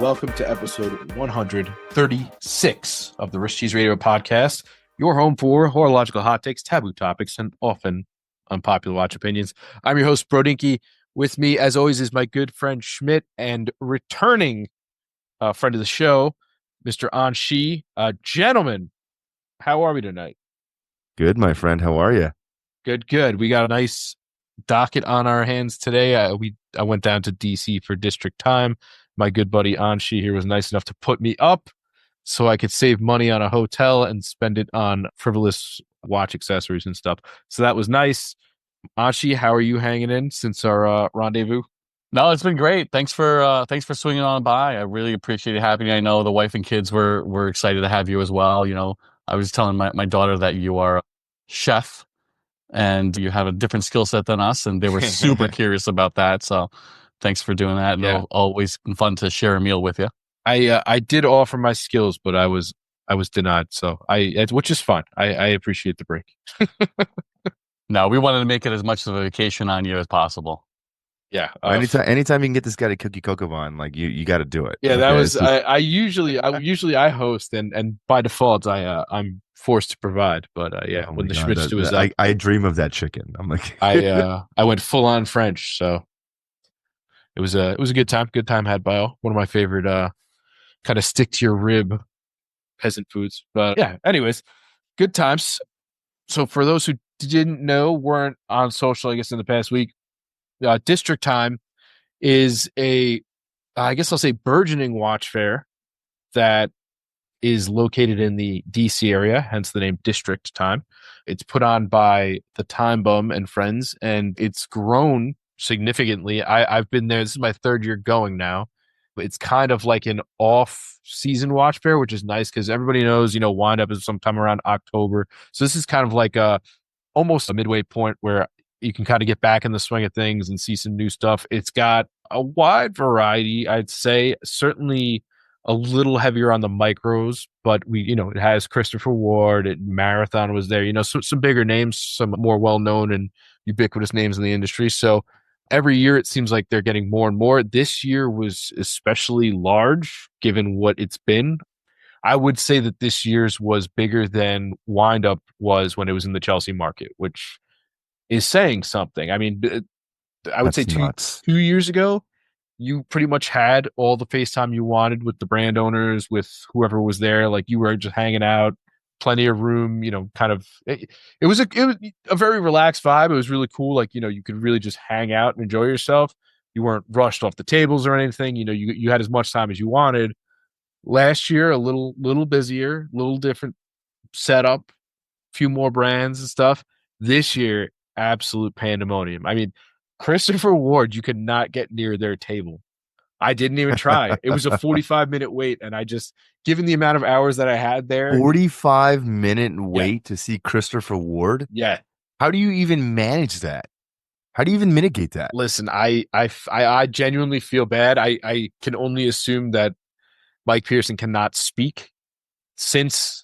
welcome to episode 136 of the Rich Cheese Radio podcast, your home for horological hot takes, taboo topics, and often unpopular watch opinions. I'm your host, Brodinky. With me, as always, is my good friend Schmidt, and returning friend of the show, Mr. An-shih. Gentlemen, how are we tonight? Good, my friend. How are you? Good. We got a nice docket on our hands today. I went down to DC for district time. My good buddy An-shih here was nice enough to put me up so I could save money on a hotel and spend it on frivolous watch accessories and stuff. So that was nice. An-shih, how are you hanging in since our rendezvous? No, it's been great. Thanks for swinging on by. I really appreciate it happening. I know the wife and kids were excited to have you as well. You know, I was telling my daughter that you are a chef and you have a different skill set than us, and they were super curious about that. So thanks for doing that. And it'll always been fun to share a meal with you. I did offer my skills, but I was denied. So which is fine. I appreciate the break. No, we wanted to make it as much of a vacation on you as possible. Yeah. Anytime you can get this guy to cook you coco bun, like you got to do it. Yeah, that was I usually host and by default I'm forced to provide. But when the Schmitz was I dream of that chicken. I'm like I went full on French, so it was a good time. Good time had by all. One of my favorite kind of stick to your rib peasant foods. But yeah, anyways, good times. So for those who didn't know, weren't on social, I guess, in the past week, District Time is I guess I'll say burgeoning watch fair that is located in the DC area, hence the name District Time. It's put on by the Time Bum and friends, and it's grown significantly. I've been there. This is my third year going now. It's kind of like an off-season watch fair, which is nice because everybody knows, wind up is sometime around October. So this is kind of like almost a midway point where you can kind of get back in the swing of things and see some new stuff. It's got a wide variety, I'd say, certainly a little heavier on the micros, but it has Christopher Ward, Marathon was there, some bigger names, some more well-known and ubiquitous names in the industry. So every year it seems like they're getting more and more. This year was especially large given what it's been. I would say that this year's was bigger than Windup was when it was in the Chelsea market, which is saying something. I mean, I would say two years ago, you pretty much had all the FaceTime you wanted with the brand owners, with whoever was there. Like you were just hanging out, plenty of room, kind of, it was a very relaxed vibe. It was really cool. Like, you could really just hang out and enjoy yourself. You weren't rushed off the tables or anything. You had as much time as you wanted. Last year, a little busier, little different setup, few more brands and stuff. This year, absolute pandemonium. I mean, Christopher Ward, you could not get near their table. I didn't even try. It was a 45-minute wait, and I just, given the amount of hours that I had there, 45-minute wait to see Christopher Ward. Yeah. How do you even manage that? How do you even mitigate that? Listen, I genuinely feel bad. I can only assume that Mike Pearson cannot speak since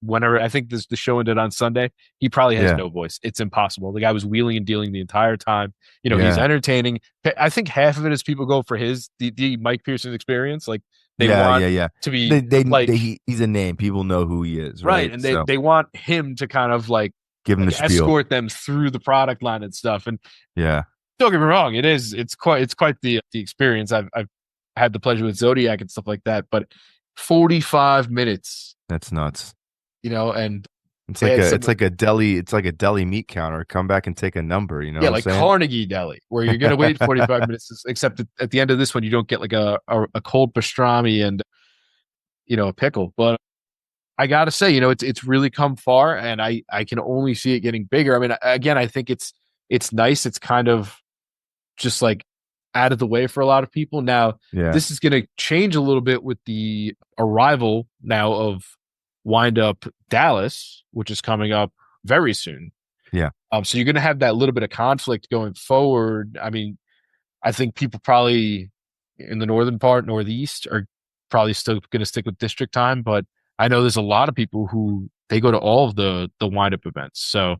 whenever I think the show ended on Sunday, he probably has no voice. It's impossible. The guy was wheeling and dealing the entire time. He's entertaining. I think half of it is people go for the Mike Pearson experience. Like they want to be he's a name. People know who he is. Right. And they want him to kind of like give him the spiel, escort them through the product line and stuff. And don't get me wrong. It's quite the experience. I've had the pleasure with Zodiac and stuff like that, but 45 minutes. That's nuts. And it's like a deli meat counter. Come back and take a number, like Carnegie Deli, where you're gonna wait 45 minutes. Except at the end of this one, you don't get like a cold pastrami and a pickle. But I gotta say, it's really come far, and I can only see it getting bigger. I mean, again, I think it's nice. It's kind of just like out of the way for a lot of people now. This is gonna change a little bit with the arrival now of Wind Up Dallas, which is coming up very soon. So you're going to have that little bit of conflict going forward. I mean, I think people probably in the Northeast are probably still going to stick with District Time, but I know there's a lot of people who they go to all of the Wind Up events. So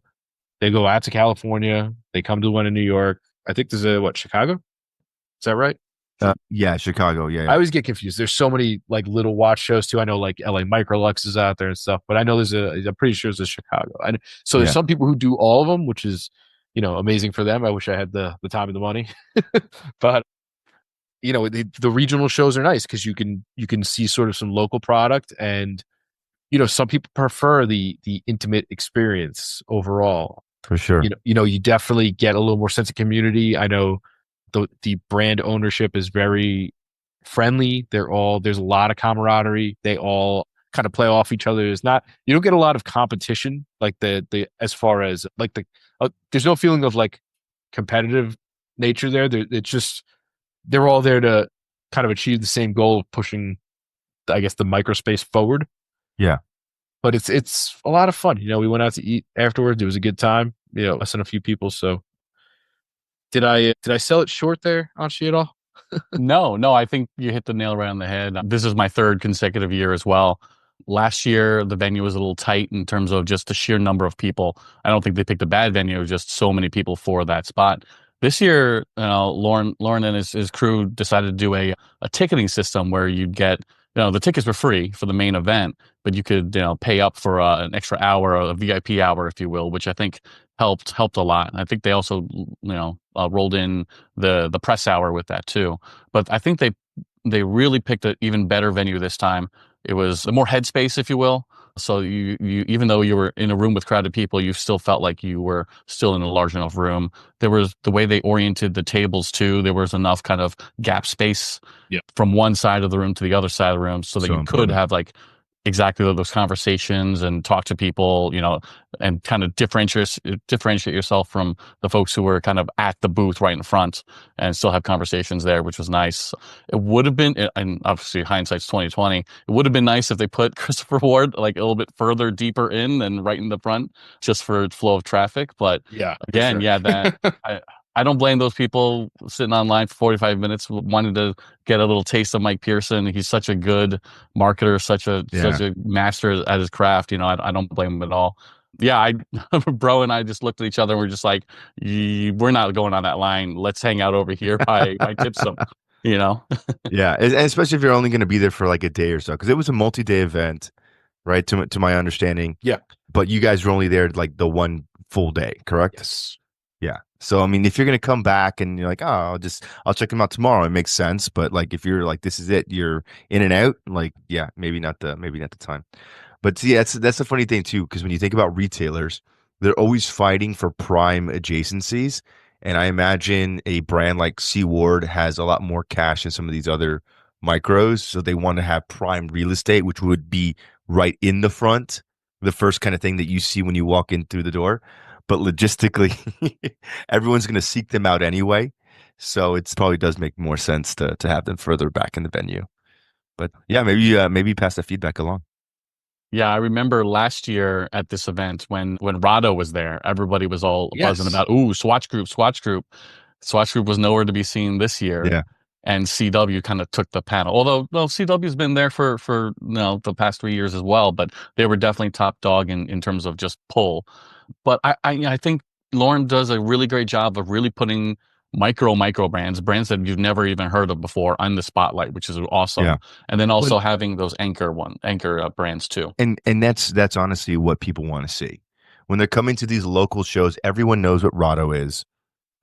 they go out to California, they come to one in New York. I think there's Chicago? Is that right? Yeah, Chicago. Yeah, I yeah. always get confused. There's so many like little watch shows too. I know like LA Microlux is out there and stuff, but I know I'm pretty sure there's a Chicago. So there's Yeah, some people who do all of them, which is, amazing for them. I wish I had the time and the money, but the regional shows are nice because you can see sort of some local product, and some people prefer the intimate experience overall. for sure. You definitely get a little more sense of community. I know the brand ownership is very friendly. There's a lot of camaraderie. They all kind of play off each other. You don't get a lot of competition like the as far as like there's no feeling of like competitive nature there. It's just they're all there to kind of achieve the same goal of pushing, I guess, the microspace forward. Yeah. But it's a lot of fun. We went out to eat afterwards. It was a good time. Us and a few people. So did I sell it short there, An-shih, at all? No, I think you hit the nail right on the head. This is my third consecutive year as well. Last year, the venue was a little tight in terms of just the sheer number of people. I don't think they picked a bad venue, just so many people for that spot. This year, Lauren and his crew decided to do a ticketing system where you'd get, the tickets were free for the main event, but you could, pay up for an extra hour, a VIP hour, if you will, which I think helped a lot. And I think they also, rolled in the press hour with that too. But I think they really picked an even better venue this time. It was more headspace, if you will. So you even though you were in a room with crowded people, you still felt like you were still in a large enough room. There was the way they oriented the tables too. There was enough kind of gap space from one side of the room to the other side of the room so that So you could important. have like exactly those conversations and talk to people, and kind of differentiate yourself from the folks who were kind of at the booth right in front and still have conversations there, which was nice. It would have been, and obviously hindsight's 2020. It would have been nice if they put Christopher Ward like a little bit further deeper in than right in the front, just for flow of traffic. But Yeah, for again, sure. yeah, that I don't blame those people sitting online for 45 minutes wanting to get a little taste of Mike Pearson. He's such a good marketer, such a master at his craft. I don't blame him at all. Yeah, bro and I just looked at each other and we're just like, we're not going on that line. Let's hang out over here by Tipsum, you know? Yeah, and especially if you're only going to be there for like a day or so, because it was a multi-day event, right? To my understanding. Yeah. But you guys were only there like the one full day, correct? Yes. Yeah. So I mean, if you're gonna come back and you're like, oh, I'll check them out tomorrow, it makes sense. But like, if you're like, this is it, you're in and out, like, yeah, maybe not the time. But see, that's the funny thing too, because when you think about retailers, they're always fighting for prime adjacencies, and I imagine a brand like Seaward has a lot more cash than some of these other micros, so they want to have prime real estate, which would be right in the front, the first kind of thing that you see when you walk in through the door. But logistically, everyone's going to seek them out anyway. So it probably does make more sense to have them further back in the venue. But yeah, maybe pass the feedback along. Yeah, I remember last year at this event when Rado was there, everybody was all buzzing Yes. about, ooh, Swatch Group, Swatch Group. Swatch Group was nowhere to be seen this year. Yeah. And CW kind of took the panel. Although, well, CW's been there for the past 3 years as well, but they were definitely top dog in terms of just pull. But I think Lauren does a really great job of really putting micro brands that you've never even heard of before on the spotlight, which is awesome. Yeah. And then also having those anchor brands too. And that's honestly what people want to see. When they're coming to these local shows, everyone knows what Rado is.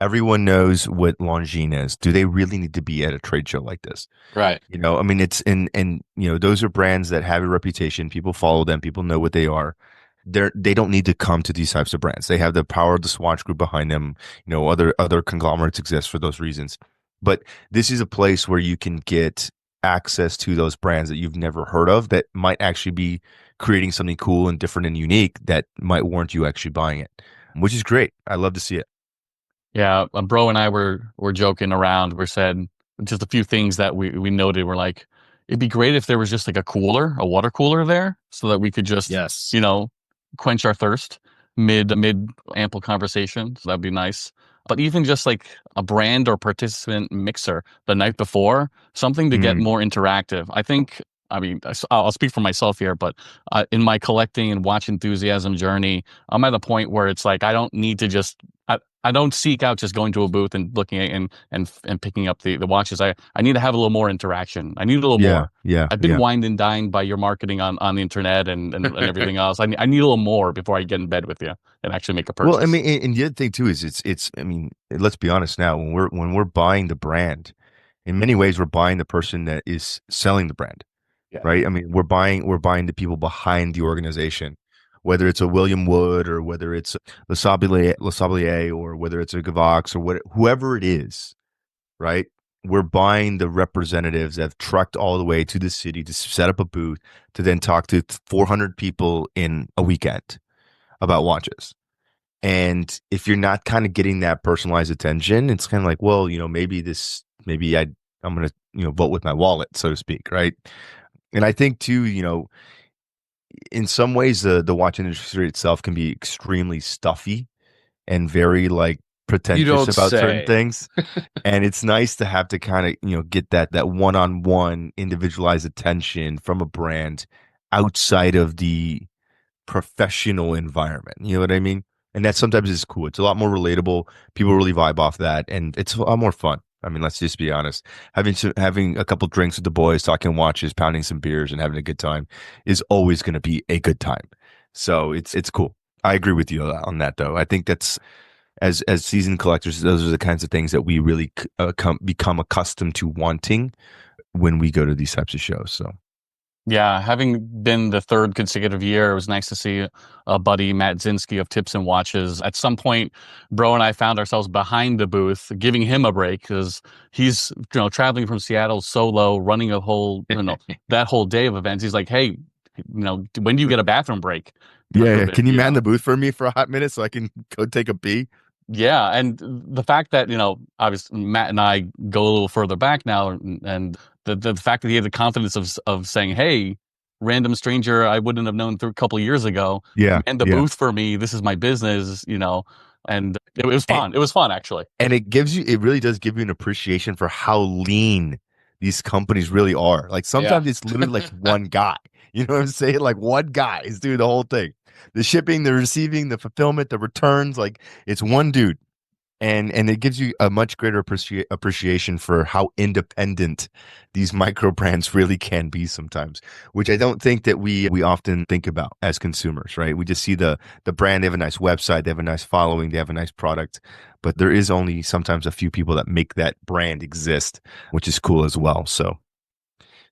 Everyone knows what Longines is. Do they really need to be at a trade show like this? Right. I mean, it's and those are brands that have a reputation. People follow them. People know what they are. They don't need to come to these types of brands. They have the power of the Swatch Group behind them. Other conglomerates exist for those reasons. But this is a place where you can get access to those brands that you've never heard of that might actually be creating something cool and different and unique that might warrant you actually buying it, which is great. I love to see it. Yeah, bro and I were joking around. We said just a few things that we noted. We're like, it'd be great if there was just like a water cooler there, so that we could just Yes. quench our thirst mid ample conversation. So that'd be nice. But even just like a brand or participant mixer the night before, something to get more interactive. I think. I mean, I'll speak for myself here, but in my collecting and watch enthusiasm journey, I'm at a point where it's like I don't need to just. I don't seek out just going to a booth and looking at and picking up the watches. I need to have a little more interaction. I need a little Yeah, more. yeah, I've been yeah. wined and dined by your marketing on the internet and everything else. I need a little more before I get in bed with you and actually make a Well, I purchase. mean, and the other thing too is it's. I mean, let's be honest now. When we're buying the brand, in many ways, we're buying the person that is selling the brand, Yeah. right? I mean, we're buying the people behind the organization, whether it's a William Wood or whether it's Le Sablier or whether it's a Gavox or whoever it is, right? We're buying the representatives that have trucked all the way to the city to set up a booth to then talk to 400 people in a weekend about watches. And if you're not kind of getting that personalized attention, it's kind of like, well, maybe I'm going to, vote with my wallet, so to speak. Right. And I think too, in some ways, the watch industry itself can be extremely stuffy and very like You pretentious don't about certain say. things. And it's nice to have to kind of, get that one-on-one individualized attention from a brand outside of the professional environment. You know what I mean? And that sometimes is cool. It's a lot more relatable. People really vibe off that, and it's a lot more fun. I mean, let's just be honest. Having a couple drinks with the boys, talking watches, pounding some beers, and having a good time is always going to be a good time. So it's cool. I agree with you on that, though. I think that's as season collectors, those are the kinds of things that we really become accustomed to wanting when we go to these types of shows. So Yeah, having been the third consecutive year, it was nice to see a buddy, Matt Zinsky of Tips and Watches. At some point, Bro and I found ourselves behind the booth, giving him a break because he's, traveling from Seattle solo, running a whole, that whole day of events. He's like, hey, when do you get a bathroom break? Type yeah, of, can you man the booth for me for a hot minute so I can go take a pee? Yeah, and the fact that obviously Matt and I go a little further back now, and the fact that he had the confidence of saying, "Hey, random stranger, I wouldn't have known through a couple of years ago, Yeah, man the yeah. booth for me. This is my business," and it was And, fun. It was fun actually. and it really does give you an appreciation for how lean these companies really are. Like Yeah. sometimes it's literally like one guy. You know what I'm saying? Like one guy is doing the whole thing. The shipping, the receiving, the fulfillment, the returns, like it's one dude. And it gives you a much greater appreciation for how independent these micro brands really can be sometimes, which I don't think that we often think about as consumers, right? We just see the brand, they have a nice website, they have a nice following, they have a nice product, but there is only sometimes a few people that make that brand exist, which is cool as well. So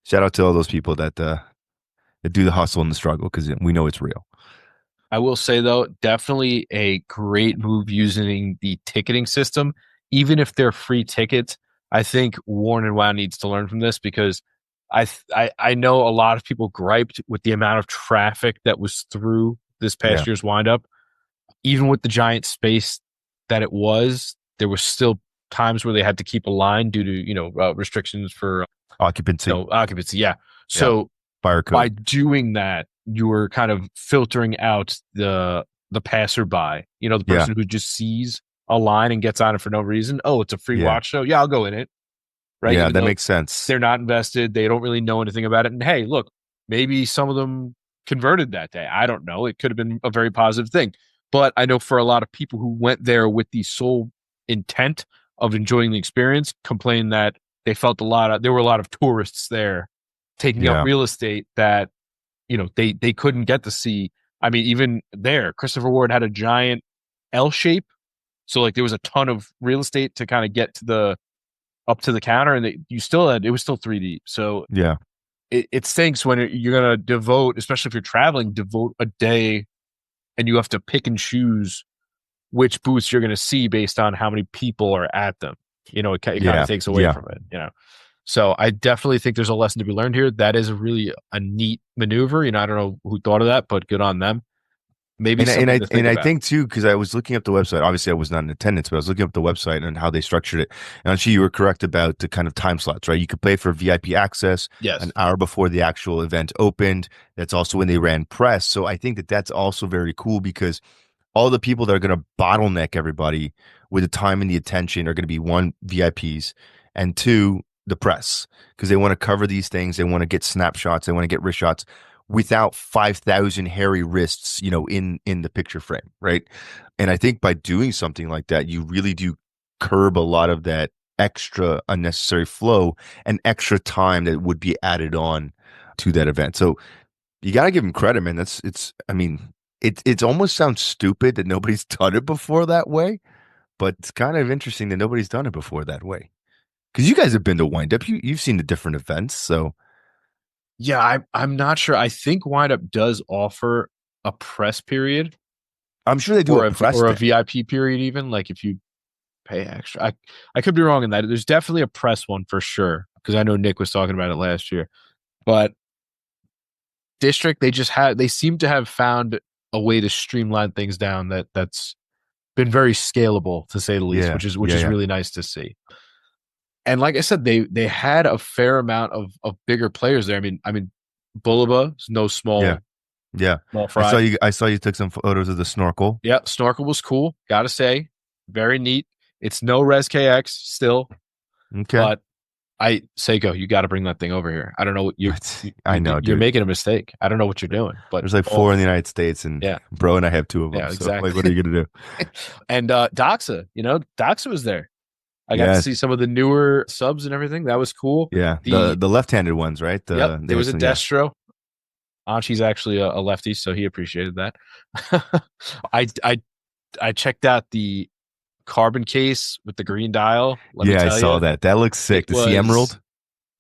shout out to all those people that do the hustle and the struggle because we know it's real. I will say though, definitely a great move using the ticketing system, even if they're free tickets. I think Warren and Wow needs to learn from this because I know a lot of people griped with the amount of traffic that was through this Yeah. past year's windup. Even with the giant space that it was, there was still times where they had to keep a line due to restrictions for Occupancy. occupancy. Yeah, Yeah. so Fire by code. doing that, you were kind of filtering out the passerby, the Yeah. person who just sees a line and gets on it for no reason. Oh, it's a free Yeah. watch show. Yeah, I'll go in it. Right. Yeah. Even That though makes sense. they're not invested, they don't really know anything about it. And hey, look, maybe some of them converted that day. I don't know. It could have been a very positive thing. But I know for a lot of people who went there with the sole intent of enjoying the experience, complained that they felt there were a lot of tourists there taking up Yeah. real estate that they couldn't get to see. I mean, even there, Christopher Ward had a giant L shape, so like there was a ton of real estate to kind of get to the up to the counter, and it was still 3D. So Yeah. it stinks when you're gonna devote, especially if you're traveling, devote a day, and you have to pick and choose which booths you're gonna see based on how many people are at them. It kind of Yeah. takes away Yeah. from it. So I definitely think there's a lesson to be learned here. That is really a neat maneuver. I don't know who thought of that, but good on them. Maybe And I, and something I to and think I about. think too, because I was looking up the website. Obviously, I was not in attendance, but I was looking up the website and how they structured it. And actually, you were correct about the kind of time slots, right? You could pay for VIP access an Yes. hour before the actual event opened. That's also when they ran press. So I think that that's also very cool because all the people that are going to bottleneck everybody with the time and the attention are going to be one, VIPs, and two, the press, because they want to cover these things. They want to get snapshots. They want to get wrist shots. without 5,000 hairy wrists, in the picture frame, right? And I think by doing something like that, you really do curb a lot of that extra unnecessary flow and extra time that would be added on to that event. So you got to give him credit, man. I mean, it almost sounds stupid that nobody's done it before that way, but it's kind of interesting that nobody's done it before that way. Because you guys have been to Wind Up, you've seen the different events, so Yeah, I'm not sure. I think Windup does offer a press period I'm sure they do a press or a day. VIP period, even like if you pay extra. I could be wrong in that. There's definitely a press one for sure because I know Nick was talking about it last year. But District, they seem to have found a way to streamline things down that's been very scalable to say the least, Yeah, which is yeah. really nice to see. And like I said, they had a fair amount of bigger players there. I mean, Bulaba is no Yeah, yeah. small fry. I saw you took some photos of the snorkel. Yeah, snorkel was cool. Gotta say, very neat. It's no Res KX still, Okay. but Seiko, you got to bring that thing over here. I don't know what I know, you're dude. making a mistake. I don't know what you're doing, but There's like 4 in the United States, and yeah, bro and I have 2 of them. yeah, So exactly. like, what are you gonna do? And Doxa, Doxa was there. I got to Yeah, see some of the newer subs and everything. That was cool. yeah. The left-handed ones, right? Yep, there was a yeah. Destro. An-shih's actually a lefty, so he appreciated that. I checked out the carbon case with the green dial. Let me Yeah, I tell saw you, that. That looks sick. it The Sea was Emerald.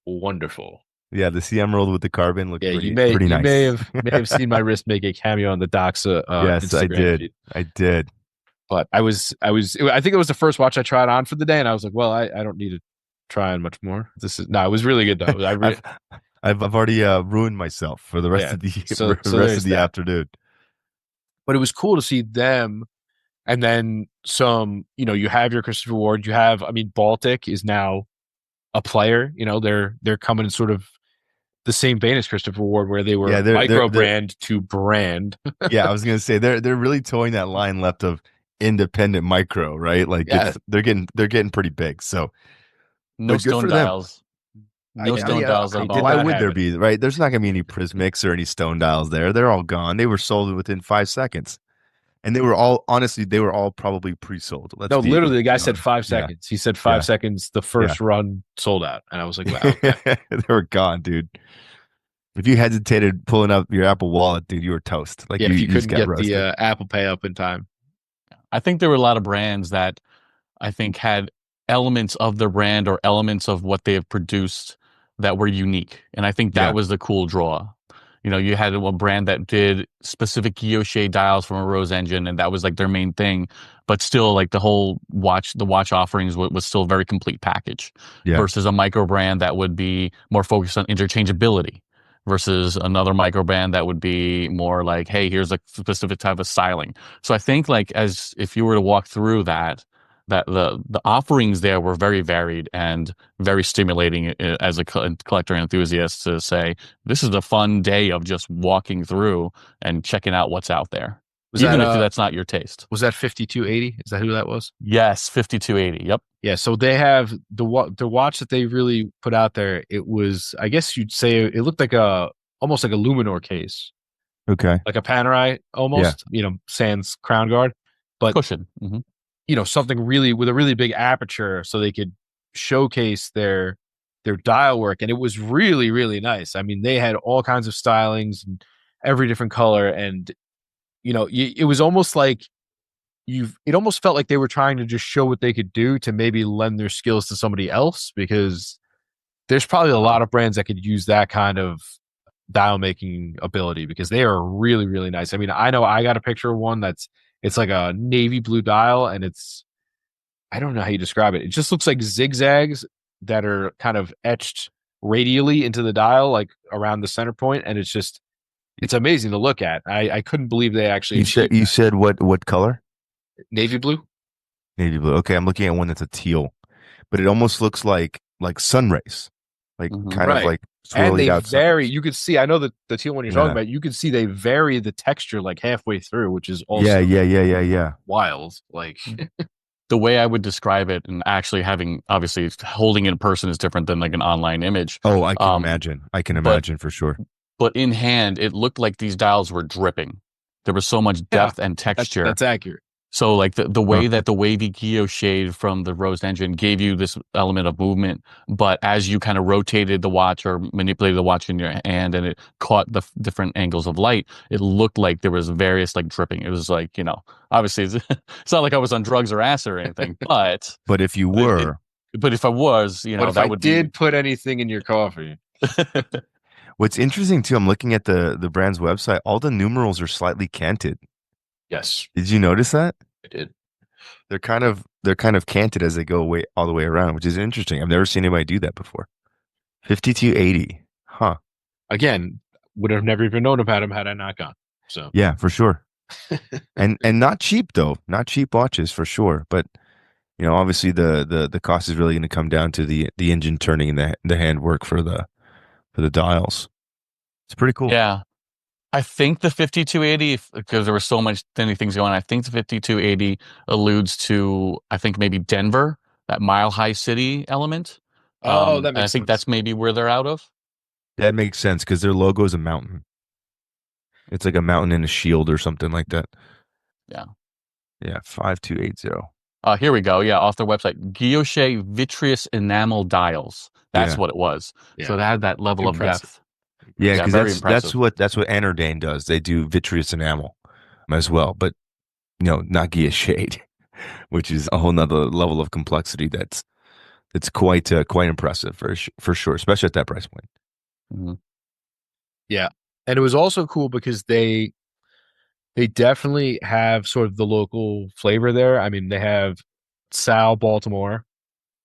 wonderful. Yeah, the Sea Emerald with the carbon looked Yeah, pretty you nice. may have seen my wrist make a cameo on the Doxa Yes, I Instagram did. feed. I did. But I think it was the first watch I tried on for the day, and I was like, well, I don't need to try on much more. It was really good though. I've already ruined myself for the rest Yeah. of the So rest of there's the that. afternoon. But it was cool to see them, and then some. You have your Christopher Ward. Baltic is now a player. They're coming in sort of the same vein as Christopher Ward, where they were Yeah, micro they're brand to brand. yeah, I was gonna say they're really towing that line left of independent micro, right? Like Yeah, they're getting pretty big. So, No but good stone for them. dials. No stone Yeah, dials I at did why all. not would have there it. be, right? There's not gonna be any Prismics or any stone dials there. They're all gone. They were sold within 5 seconds, and they were all honestly they were all probably pre-sold. No, literally, the guy be said honest. 5 seconds. He said Yeah, 5 seconds. The yeah. first run sold out, and I was like, wow, okay. They were gone, dude. If you hesitated pulling up your Apple Wallet, dude, you were toast. Like Yeah, if you you just couldn't got get the roasted. Apple Pay up in time. I think there were a lot of brands that I think had elements of their brand or elements of what they have produced that were unique. And I think that Yeah. was the cool draw. You had one brand that did specific Kyoshe dials from a Rose engine, and that was like their main thing. But still, like the watch offerings was still a very complete package Yeah. versus a micro brand that would be more focused on interchangeability versus another micro brand that would be more like, hey, here's a specific type of styling. So I think like as if you were to walk through that the offerings there were very varied and very stimulating as a collector and enthusiast to say, this is a fun day of just walking through and checking out what's out there. Even if that's not your taste. Was that 5280? Is that who that was? Yes, 5280. Yep. Yeah, so they have the watch that they really put out there. It was, I guess you'd say, it looked like almost like a Luminor case, Okay. like a Panerai almost. Sans crown guard, but Cushion. Mm-hmm. Something really with a really big aperture, so they could showcase their dial work, and it was really really nice. They had all kinds of stylings and every different color, and it was almost like it almost felt like they were trying to just show what they could do to maybe lend their skills to somebody else, because there's probably a lot of brands that could use that kind of dial making ability, because they are really, really nice. I know I got a picture of one it's like a navy blue dial, and I don't know how you describe it. It just looks like zigzags that are kind of etched radially into the dial, like around the center point, and it's amazing to look at. I couldn't believe they actually achieved You that. said what color? Navy blue. Navy blue. Okay, I'm looking at one that's a teal, but it almost looks like sun rays, like kind of Right. like And swirly they out. vary. You could see. I know that the teal one you're talking Yeah. about. You could see they vary the texture like halfway through, which is also Yeah. wild. Like The way I would describe it, and actually obviously holding it in person is different than like an online image. Oh, I can imagine. I can but- imagine for sure. but in hand, it looked like these dials were dripping. There was so much Yeah, depth and texture. that's accurate. So like the way Huh. that the wavy guillotine from the Rose engine gave you this element of movement, but as you kind of rotated the watch or manipulated the watch in your hand and it caught the different angles of light, it looked like there was various like dripping. It was like, obviously it's not like I was on drugs or acid or anything, but But if you it, it were, but if I was, What if that I would be did put anything in your coffee? what's interesting too, I'm looking at the brand's website. All the numerals are slightly canted. Yes, Did you notice that? I did. They're kind of canted as they go away all the way around, which is interesting. I've never seen anybody do that before. 5280. Huh. Again, would have never even known about him had I not gone. So Yeah, for sure. And not cheap though. Not cheap watches for sure. But obviously the cost is really going to come down to the engine turning and the handwork for the dials. It's pretty cool. yeah. I think the 5280, because there were so many things going on, I think the 5280 alludes to, I think maybe Denver, that mile high city element. oh, that And I makes think sense. that's maybe where they're out of. That makes sense because their logo is a mountain. It's like a mountain and a shield or something like that. Yeah. Yeah, 5280. Here we go. Yeah, off their website. Guilloche vitreous enamel dials. That's Yeah. what it was. Yeah. So it had that level Impressive. of depth. Yeah, Yeah, because very that's impressive. what Anordane does. They do vitreous enamel as well, but not guilloche, which is a whole nother level of complexity. That's quite impressive for sure, especially at that price point. Mhm. Yeah. And it was also cool because they definitely have sort of the local flavor there. I mean, they have Sal Baltimore,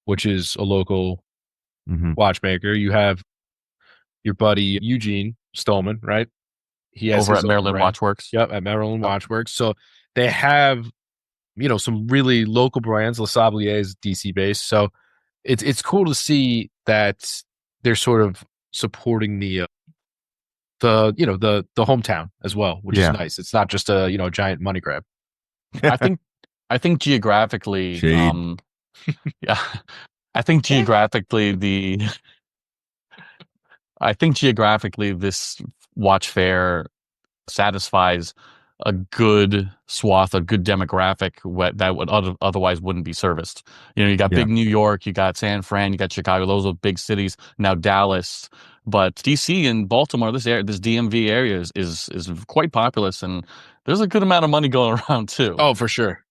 which is a local Hmm. watchmaker. You have your buddy Eugene Stolman, right? He has Over his at own Maryland brand. Watchworks. Yep, at Maryland Yep. Watchworks. So they have, some really local brands. Le Sablier is DC based. So it's cool to see that they're sort of supporting the hometown as well, which is Yeah. nice. It's not just a giant money grab. I think I think geographically, Shade. yeah, I think geographically the I think geographically this watch fair satisfies a good swath, a good demographic that would otherwise wouldn't be serviced. You got Yeah. big New York, you got San Fran, you got Chicago. Those are big cities. Now Dallas, but DC and Baltimore, this DMV area is quite populous, and there's a good amount of money going around too. Oh, for sure.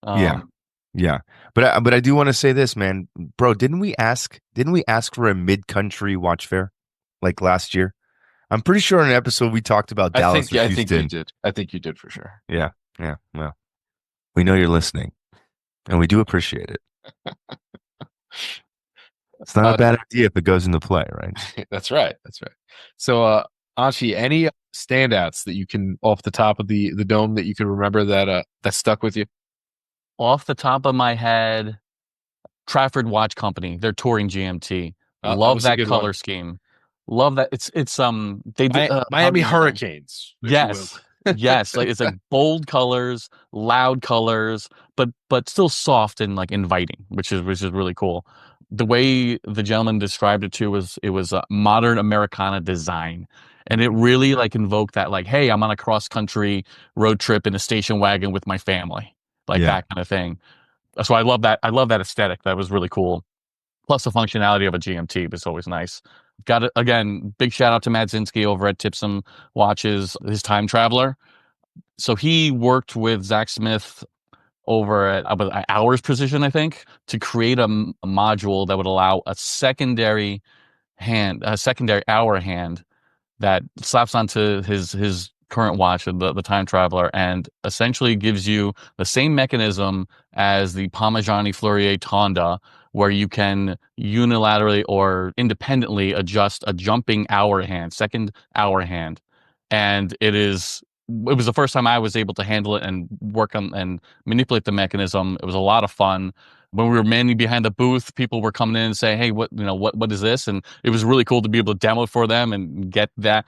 Yeah. Um, Yeah. But I do want to say this, man. Bro, didn't we ask for a mid-country watch fair like last year? I'm pretty sure in an episode we talked about Dallas or I think you Houston. did. I think you did for sure. Yeah. Yeah. Well, we know you're listening and we do appreciate it. It's not a bad idea if it goes into play, right? That's right. That's right. So, An-shih, any standouts that you can off the top of the dome that you can remember that stuck with you? Off the top of my head, Trafford Watch Company, they're touring GMT. That Love was a that good one. color scheme. Love that. It's they did how Miami do you explain? Hurricanes, if you will. Yes. Yes, like it's like bold colors, loud colors, but still soft and like inviting, which is really cool. The way the gentleman described it too was it was a modern Americana design. And it really like invoked that like, hey, I'm on a cross country road trip in a station wagon with my family. Like Yeah. that kind of thing. So I love that. I love that aesthetic. That was really cool. Plus the functionality of a GMT was always nice. Got it again. Big shout out to Matt Zinsky over at Tipsum Watches, his time traveler. So he worked with Zach Smith over at Hours Precision, I think, to create a module that would allow a secondary hour hand that slaps onto his current watch, the time traveler, and essentially gives you the same mechanism as the Parmigiani Fleurier Tonda, where you can unilaterally or independently adjust a jumping hour hand, second hour hand. And it was the first time I was able to handle it and work on and manipulate the mechanism. It was a lot of fun. When we were manning behind the booth, people were coming in and saying, "Hey, what is this?" And it was really cool to be able to demo for them and get that,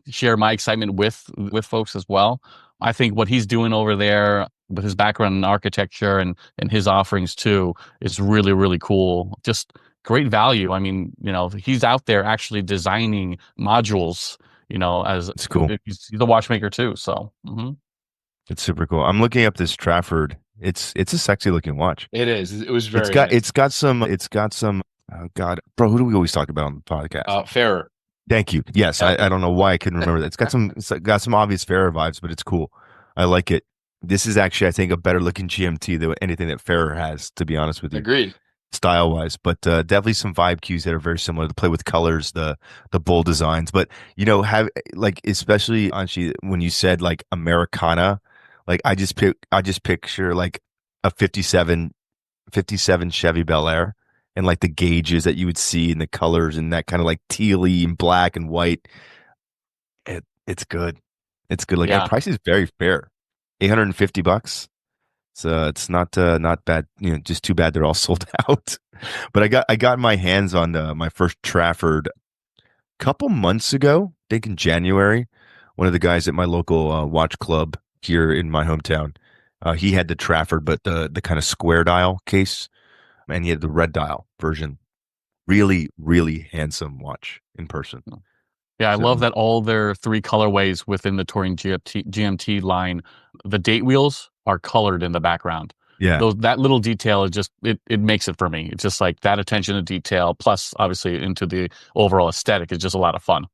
share my excitement with folks as well. I think what he's doing over there with his background in architecture and his offerings too is really, really cool. Just great value. I mean, he's out there actually designing modules, as It's cool. he's a watchmaker too. So It's super cool. I'm looking up this Trafford. It's a sexy looking watch. It is. It was It's very got handsome. it's got some it's got some oh God, bro, who do we always talk about on the podcast? Fairer. Thank you. Yes, Yeah. I don't know why I couldn't remember that. It's got some obvious Farrer vibes, but it's cool. I like it. This is actually, I think, a better looking GMT than anything that Farrer has, to be honest with you, Agreed. style wise. But definitely some vibe cues that are very similar. The play with colors, the bold designs. But have like especially An-shih, when you said like Americana, like I just picture like a 57 Chevy Bel Air and like the gauges that you would see and the colors and that kind of like tealy and black and white. It's good. It's good. Like our yeah, price is very fair. $850. So it's not bad. Just too bad they're all sold out. But I got my hands on my first Trafford a couple months ago, I think in January. One of the guys at my local watch club here in my hometown, he had the Trafford, but the kind of square dial case, and he had the red dial version. Really, really handsome watch in person. yeah, I So love that all their three colorways within the Touring GMT line, the date wheels are colored in the background. yeah, That little detail is just it makes it for me. It's just like that attention to detail, plus obviously into the overall aesthetic is just a lot of fun.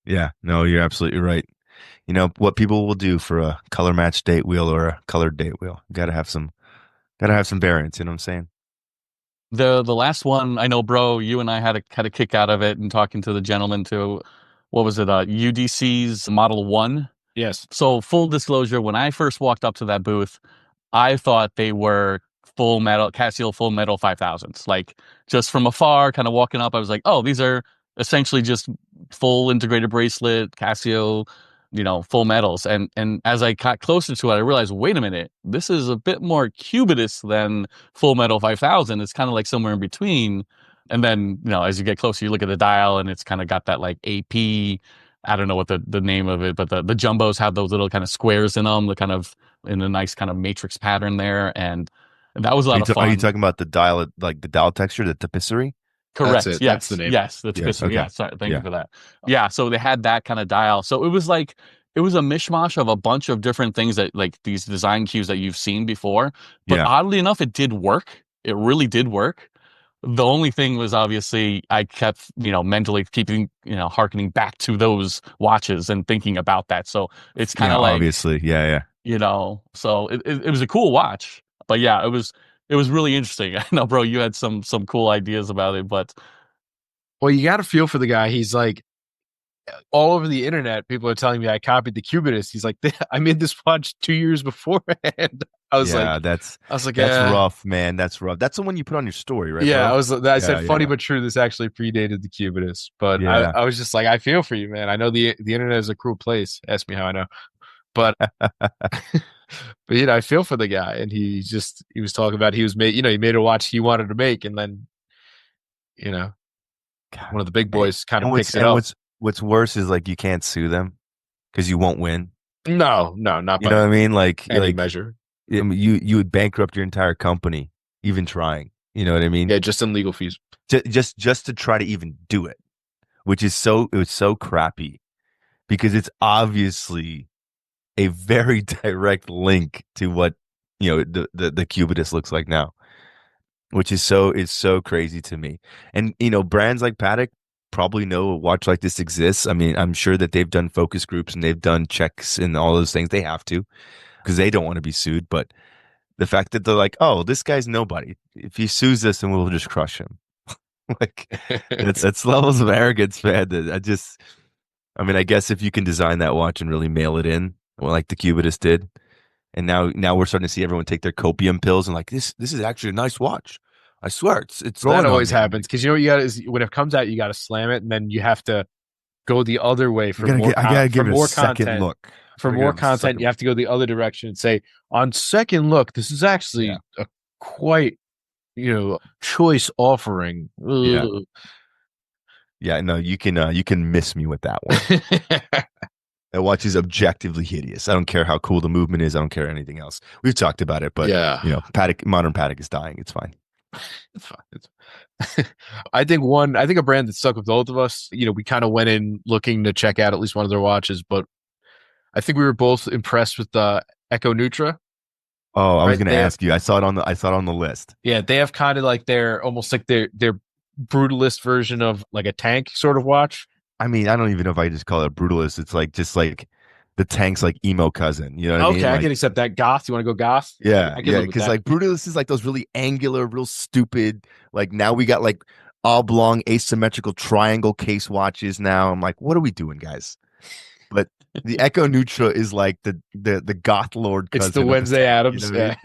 yeah. No, you're absolutely right. What people will do for a color match date wheel or a colored date wheel. Gotta have some variance. You know what I'm saying? The last one, I know, bro, you and I had a kick out of it and talking to the gentleman too. What was it? UDC's Model 1. Yes. So full disclosure, when I first walked up to that booth, I thought they were full metal Casio full metal 5000s. Like just from afar, kind of walking up, I was like, oh, these are essentially just full integrated bracelet Casio, full metals. And as I got closer to it, I realized, wait a minute, this is a bit more cubitus than full metal 5000. It's kind of like somewhere in between. And then, as you get closer, you look at the dial and it's kind of got that like AP. I don't know what the name of it, but the jumbos have those little kind of squares in them, the kind of in a nice kind of matrix pattern there, and that was a lot of Are you fun. talking about the dial, like the dial texture, the tapisserie? That's Correct. it. That's the Yes. name. Yes. The Yeah. Tpisser. Okay. Yeah. Sorry. Thank you Yeah. for that. Yeah. So they had that kind of dial. So it was a mishmash of a bunch of different things that like these design cues that you've seen before. But Yeah. oddly enough, it did work. It really did work. The only thing was obviously I kept, mentally keeping, harkening back to those watches and thinking about that. So it's kind Yeah. of like, Obviously. Yeah. Yeah. so it was a cool watch. But yeah, it was really interesting. I know, bro, you had some cool ideas about it, but Well, you got to feel for the guy. He's like all over the internet. People are telling me I copied the Cubitus. He's like, I made this watch 2 years beforehand. Yeah. I was like, That's rough, man. That's rough. That's the one you put on your story, right, yeah. bro? I Yeah. said, funny Yeah. but true. This actually predated the Cubitus, but Yeah. I was just like, I feel for you, man. I know the internet is a cruel place. Ask me how I know, but but I feel for the guy, and he was talking about he was made, he made a watch he wanted to make, and then you know God. one of the big And, boys kind and of what's picks it and up. what's worse is like you can't sue them because you won't win. No, not You by know what I mean? any measure. You would bankrupt your entire company even trying. You know what I mean? Yeah, just in legal fees. Just to try to even do it, which is it was so crappy because it's obviously a very direct link to what the Cubitus looks like now, which is so crazy to me. And brands like Patek probably know a watch like this exists. I mean, I'm sure that they've done focus groups and they've done checks and all those things. They have to because they don't want to be sued. But the fact that they're like, oh, this guy's nobody. If he sues us, then we'll just crush him. Like that's levels of arrogance, man. That I mean, I guess if you can design that watch and really mail it in, well, like the Cubitus did, and now we're starting to see everyone take their copium pills and like this is actually a nice watch. I swear it's That growing on always me. happens because what you got is when it comes out, you got to slam it, and then you have to go the other way for I gotta for give it a more second content. look. For I gotta more give it a content, second you have to go the other direction and say, on second look, this is Yeah. actually a quite choice offering. Yeah. Yeah, no, you can miss me with that one. That watch is objectively hideous. I don't care how cool the movement is. I don't care anything else. We've talked about it, but Yeah. Modern Patek is dying. It's fine. It's fine. I think a brand that stuck with both of us, we kind of went in looking to check out at least one of their watches, but I think we were both impressed with the Echo Nutra, Oh, I was right? going to ask you. I saw it on the list. Yeah, they have kind of like almost like their brutalist version of like a tank sort of watch. I mean, I don't even know if I just call it a brutalist. It's like just like the tank's like emo cousin. You know what I Okay, mean? I Like, can accept that. Goth, you want to go goth? yeah, I can yeah. live with Because that. like brutalist is like those really angular, real stupid. Like now we got like oblong, asymmetrical triangle case watches. Now I'm like, what are we doing, guys? But the Echo Nutra is like the goth lord It's the cousin of the Wednesday tank. You know Adams. what I mean?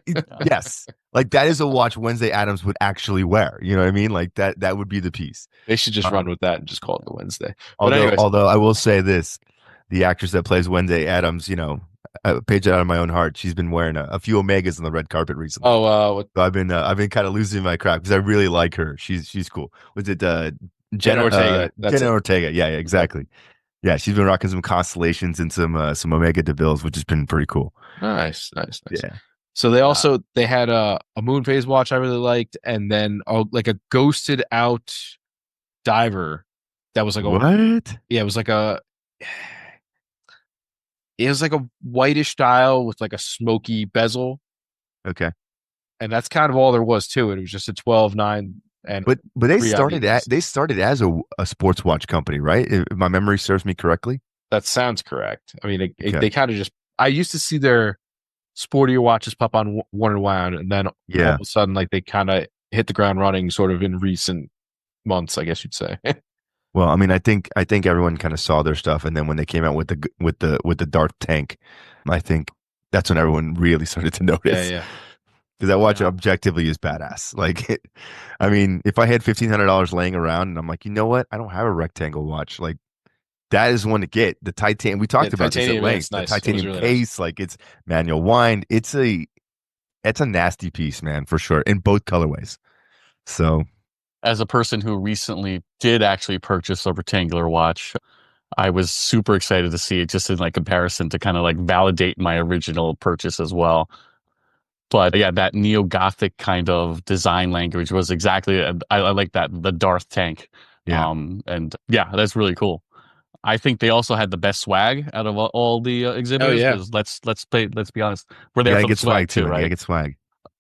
Yeah. Yes, like that is a watch Wednesday Adams would actually wear. You know what I mean? Like that would be the piece. They should just run Um, with that and just call it the Wednesday. But although anyways, although I will say this, the actress that plays Wednesday Adams, page it out of my own heart. She's been wearing a few Omegas on the red carpet recently. So I've been kind of losing my crap because I really like her. She's cool. Was it Jenna Ortega. That's Jenna it. Ortega? Yeah, exactly. Yeah, she's been rocking some constellations and some Omega DeVilles, which has been pretty cool. Nice, nice, nice. Yeah. So they had a moon phase watch I really liked, and then like a ghosted out diver that was like What? it was like a whitish dial with like a smoky bezel, Okay. and that's kind of all there was to it. It was just a 12-9 and But three IBs. they started as a sports watch company, right? If my memory serves me correctly. That sounds correct. I mean, Okay. they kind of just. I used to see their sportier watches pop on One and Wound, and then all Yeah. of a sudden, like they kind of hit the ground running, sort of in recent months, I guess you'd say. Well, I mean, I think everyone kind of saw their stuff, and then when they came out with the Darth tank, I think that's when everyone really started to notice. Yeah. Because that watch objectively is badass. Like, I mean, if I had $1,500 laying around, and I'm like, you know what, I don't have a rectangle watch. Like, that is one to get. The titanium. We talked about this at titanium, length. it's nice. The It was titanium really case, like it's manual wind. It's a nasty piece, man, for sure, in both colorways. So As a person who recently did actually purchase a rectangular watch, I was super excited to see it just in like comparison to kind of like validate my original purchase as well. But yeah, that neo-Gothic kind of design language was exactly, I like that, the Darth tank. yeah, And yeah, that's really cool. I think they also had the best swag out of all the exhibitors. yeah. Because let's be honest, we're you there gotta for the get swag swag too, too, man. You gotta right? get swag.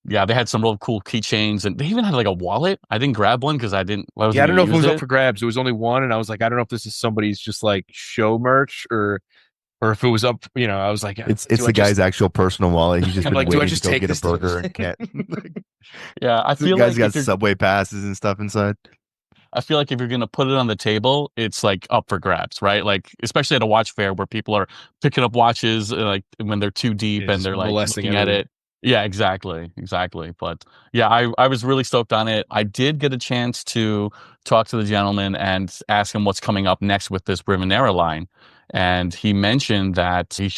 Yeah, they had some real cool keychains, and they even had like a wallet. I didn't grab one because I Yeah, wasn't I don't gonna know if it use was up it. for grabs. There was only one, and I was like, I don't know if this is somebody's just like show merch or if it was up. I was like, It's do I the just? guy's actual personal wallet. He's just I'm been like, do I waiting to just go take get a this? To burger and can't. Yeah, The guy's got subway passes and stuff inside. I feel like if you're gonna put it on the table, it's like up for grabs, right? Like especially at a watch fair where people are picking up watches like when they're too deep and just they're like molesting looking at everything. it. Yeah, exactly. But yeah, I was really stoked on it. I did get a chance to talk to the gentleman and ask him what's coming up next with this Rivenera line. And he mentioned that he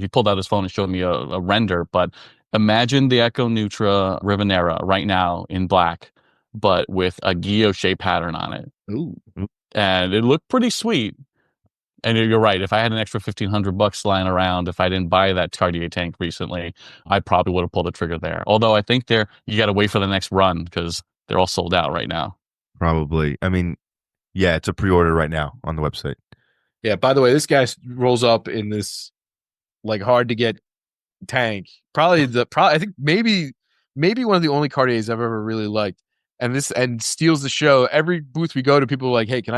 pulled out his phone and showed me a render. But imagine the Echo Nutra Rivenera right now in black, but with a guilloche pattern on it. Ooh. And it looked pretty sweet. And you're right. If I had an extra $1,500 lying around, if I didn't buy that Cartier tank recently, I probably would have pulled the trigger there. Although I think you got to wait for the next run because they're all sold out right now. Probably. I mean, yeah, it's a pre-order right now on the website. Yeah. By the way, this guy rolls up in this like hard to get tank. Probably I think maybe one of the only Cartiers I've ever really liked. And steals the show. Every booth we go to, people are like, "Hey, can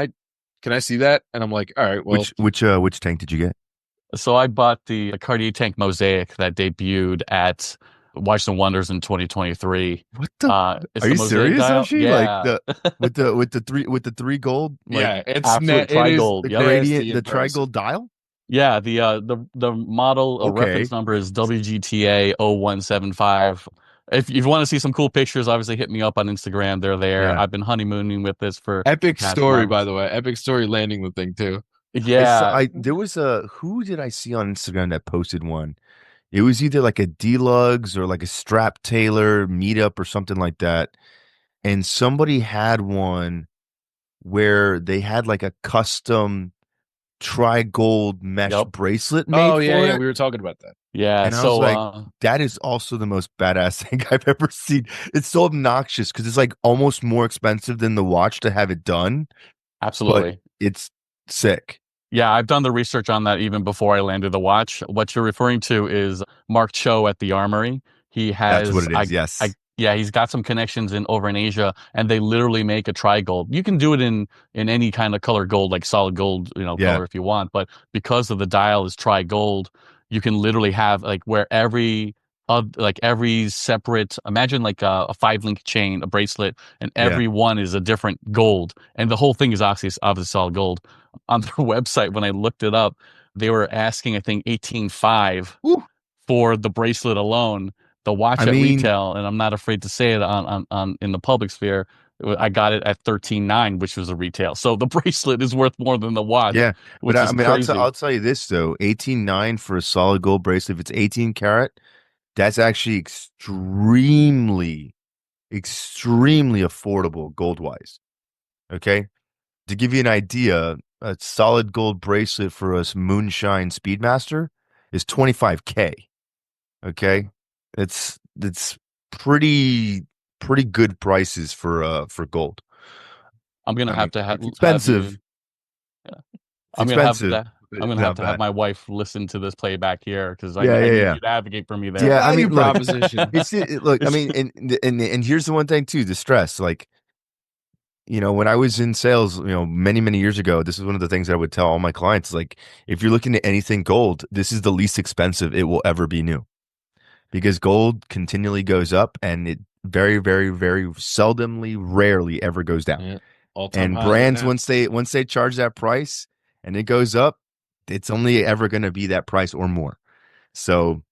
I see that?" And I'm like, "All right, well." Which tank did you get? So I bought the Cartier tank Mosaic that debuted at Watches and Wonders in 2023. What the? It's Are the you Mosaic serious, dial. An-shih? Yeah. Like with the three gold, like Yeah, absolute tri-gold. the Yep. gradient, the tri-gold dial. Yeah, the model Okay. reference number is WGTA 0175. If you want to see some cool pictures, obviously hit me up on Instagram. They're there. Yeah. I've been honeymooning with this for Epic the past story, by months. the way. Epic story landing the thing too. Yeah, There was who did I see on Instagram that posted one? It was either like a Deluxe or like a Strap Taylor meetup or something like that. And somebody had one where they had like a custom tri-gold mesh Yep. bracelet made Oh for yeah, it. we were talking about that. Yeah. And I was So like, that is also the most badass thing I've ever seen. It's so obnoxious because it's like almost more expensive than the watch to have it done, but absolutely. it's sick. Yeah, I've done the research on that even before I landed the watch. What you're referring to is Mark Cho at the Armory. He That's what has, it is. Yes. yeah, he's got some connections in over in Asia, and they literally make a tri-gold. You can do it in any kind of color gold, like solid gold, Yeah. color if you want. But because of the dial is tri-gold, you can literally have like where every separate, imagine like a 5 link chain, a bracelet, and Yeah. every one is a different gold, and the whole thing is obviously solid gold on their website. When I looked it up, they were asking, I think, 18.5 Woo. for the bracelet alone. The I watch at mean, retail, and I'm not afraid to say it on in the public sphere, I got it at 13.9, which was a retail. So the bracelet is worth more than the watch, yeah. But which is I mean, crazy. I'll tell you this though, 18.9 for a solid gold bracelet. If it's 18 karat, that's actually extremely affordable gold wise. Okay. To give you an idea, a solid gold bracelet for a Moonshine Speedmaster is 25K. Okay. It's pretty good prices for gold. I'm gonna I mean, have to it's have you. expensive. Yeah, It's I'm gonna have expensive, to. but I'm it's gonna have not to have bad. my wife listen to this playback here because Yeah, I yeah, need yeah. you to advocate for me there. Yeah, I Value mean, look, proposition. look, I mean, and here's the one thing too, the stress. Like, when I was in sales, many years ago, this is one of the things I would tell all my clients. Like, if you're looking at anything gold, this is the least expensive it will ever be new because gold continually goes up and it very, very, very seldomly, rarely ever goes down. Yeah. All time And high right brands, now. once they charge that price and it goes up, it's only ever going to be that price or more. So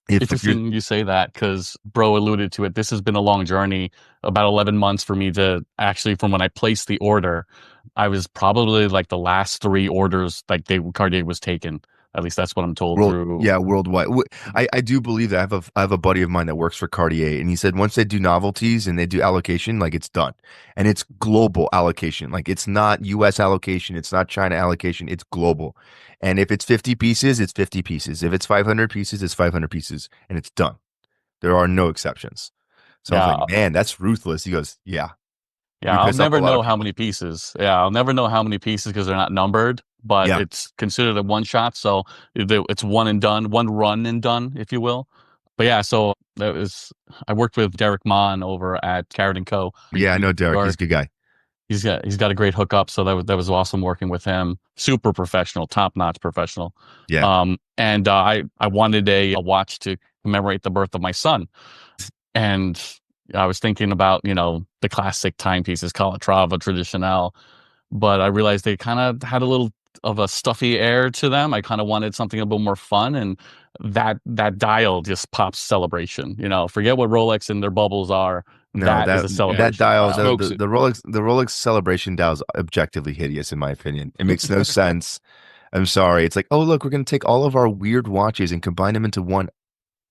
if you're Interesting you say that because Bro alluded to it. This has been a long journey, about 11 months for me to actually, from when I placed the order, I was probably like the last three orders like Cartier was taken. At least that's what I'm told through. worldwide. I do believe that I have a buddy of mine that works for Cartier, and he said once they do novelties and they do allocation, like it's done, and it's global allocation. Like it's not U.S. allocation, it's not China allocation, it's global. And if it's 50 pieces, it's 50 pieces. If it's 500 pieces, it's 500 pieces, and it's done. There are no exceptions. So I was like, Yeah, man, that's ruthless. He goes, yeah, we yeah, I'll piss off a never lot of know how people. many pieces. Yeah, I'll never know how many pieces because they're not numbered, but Yeah, it's considered a one shot. So it's one and done, one run and done, if you will. But yeah, so I worked with Derek Mon over at Carrot and Co. yeah, I New know Derek. He's a York. good guy. He's got a great hookup, so that was awesome working with him. Super professional, top notch professional. Yeah, And I wanted a watch to commemorate the birth of my son, and I was thinking about the classic timepieces, Calatrava, Traditionale, but I realized they kind of had a little of a stuffy air to them. I kind of wanted something a little more fun, and that dial just pops celebration. Forget what Rolex and their bubbles are. no, That is that a Yeah. that celebration dial, dial. Smokes it. the Rolex celebration dial is objectively hideous in my opinion. It makes no sense. I'm sorry. It's like, oh look, we're gonna take all of our weird watches and combine them into one